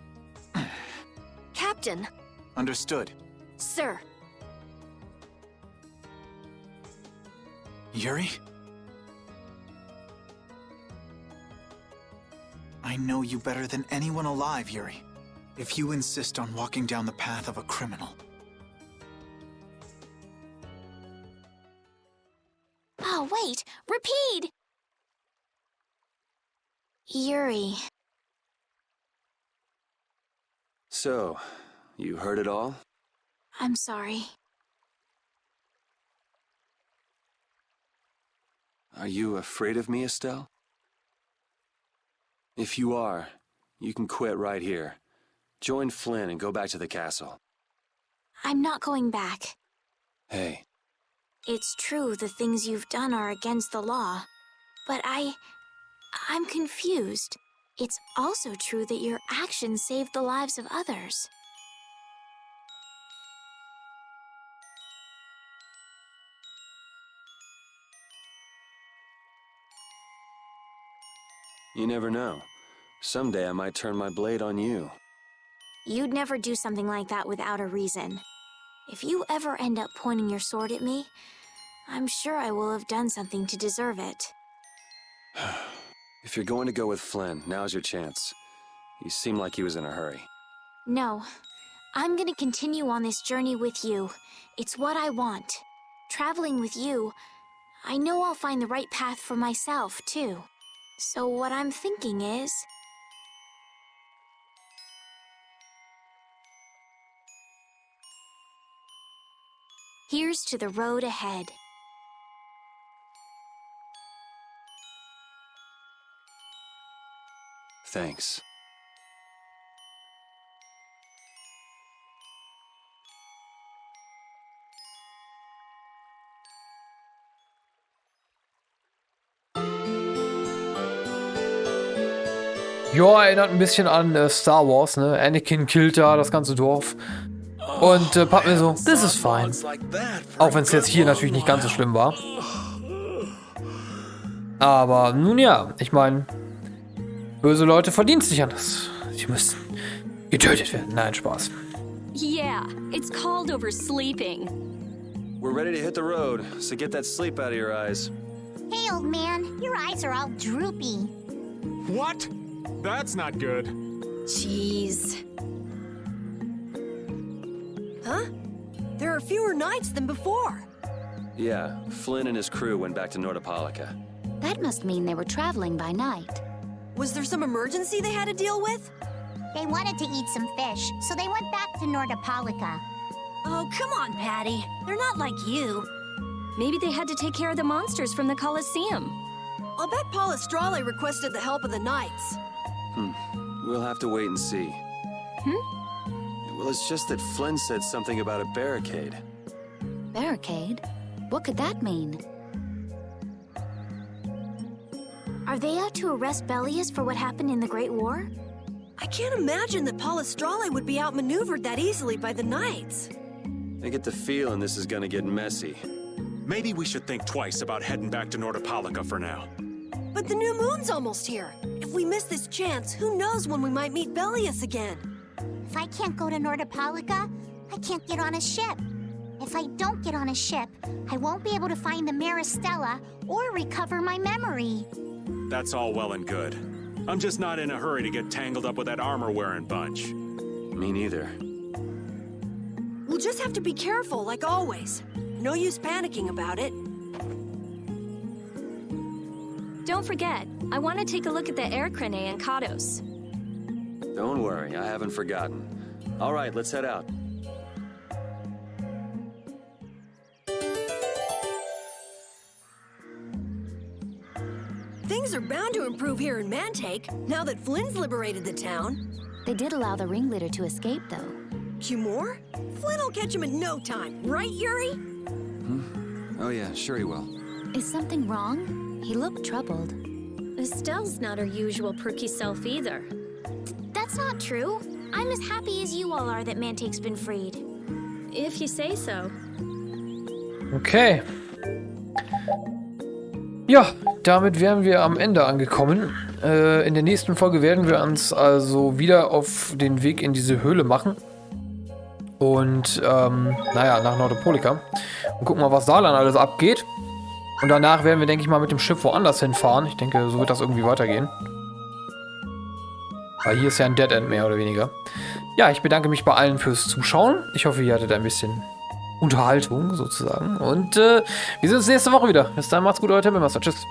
Captain! Understood. Sir! Yuri? I know you better than anyone alive, Yuri. If you insist on walking down the path of a criminal... Oh, wait! Repeat! Yuri. So, you heard it all? I'm sorry. Are you afraid of me, Estelle? If you are, you can quit right here. Join Flynn and go back to the castle. I'm not going back. Hey. It's true the things you've done are against the law, but I'm confused. It's also true that your actions saved the lives of others. You never know. Someday I might turn my blade on you. You'd never do something like that without a reason. If you ever end up pointing your sword at me, I'm sure I will have done something to deserve it. If you're going to go with Flynn, now's your chance. You seem like he was in a hurry. No. I'm gonna continue on this journey with you. It's what I want. Traveling with you, I know I'll find the right path for myself, too. So what I'm thinking is... here's to the road ahead. Thanks. Ja, erinnert ein bisschen an Star Wars, ne? Anakin killt da das ganze Dorf. Und Papp mir so, this is fine. Auch wenn es jetzt hier natürlich nicht ganz so schlimm war. Aber nun ja, ich meine, böse Leute verdienen es nicht anders. Sie müssen getötet werden. Nein, Spaß. Yeah, it's called oversleeping. We're ready to hit the road, so get that sleep out of your eyes. Hey, old man, your eyes are all droopy. What? That's not good. Jeez. Huh? There are fewer nights than before. Yeah, Flynn and his crew went back to Nordopolica. That must mean they were traveling by night. Was there some emergency they had to deal with? They wanted to eat some fish, so they went back to Nordopolica. Oh, come on, Patty. They're not like you. Maybe they had to take care of the monsters from the Colosseum. I'll bet Paul Estrale requested the help of the knights. We'll have to wait and see. Well, it's just that Flynn said something about a barricade. Barricade? What could that mean? Are they out to arrest Bellius for what happened in the Great War? I can't imagine that Paul Estrale would be outmaneuvered that easily by the knights. I get the feeling this is gonna get messy. Maybe we should think twice about heading back to Nordopolica for now. But the new moon's almost here. If we miss this chance, who knows when we might meet Bellius again? If I can't go to Nordopolica, I can't get on a ship. If I don't get on a ship, I won't be able to find the Maristella or recover my memory. That's all well and good. I'm just not in a hurry to get tangled up with that armor-wearing bunch. Me neither. We'll just have to be careful, like always. No use panicking about it. Don't forget, I want to take a look at the air crane and Kados. Don't worry, I haven't forgotten. All right, let's head out. Things are bound to improve here in Mantake, now that Flynn's liberated the town. They did allow the ringleader to escape, though. Cumore? Flynn'll catch him in no time, right, Yuri? Oh yeah, sure he will. Is something wrong? He looked troubled. Estelle's not her usual perky self either. That's not true. I'm as happy as you all are that Mantake's been freed. If you say so. Okay. Ja, damit wären wir am Ende angekommen. In der nächsten Folge werden wir uns also wieder auf den Weg in diese Höhle machen. Und, naja, nach Nordopolica. Und gucken mal, was da dann alles abgeht. Und danach werden wir, denke ich mal, mit dem Schiff woanders hinfahren. Ich denke, so wird das irgendwie weitergehen. Weil hier ist ja ein Dead End mehr oder weniger. Ja, ich bedanke mich bei allen fürs Zuschauen. Ich hoffe, ihr hattet ein bisschen Unterhaltung sozusagen. Und wir sehen uns nächste Woche wieder. Bis dann, macht's gut, euer Tenpinmaster. Tschüss.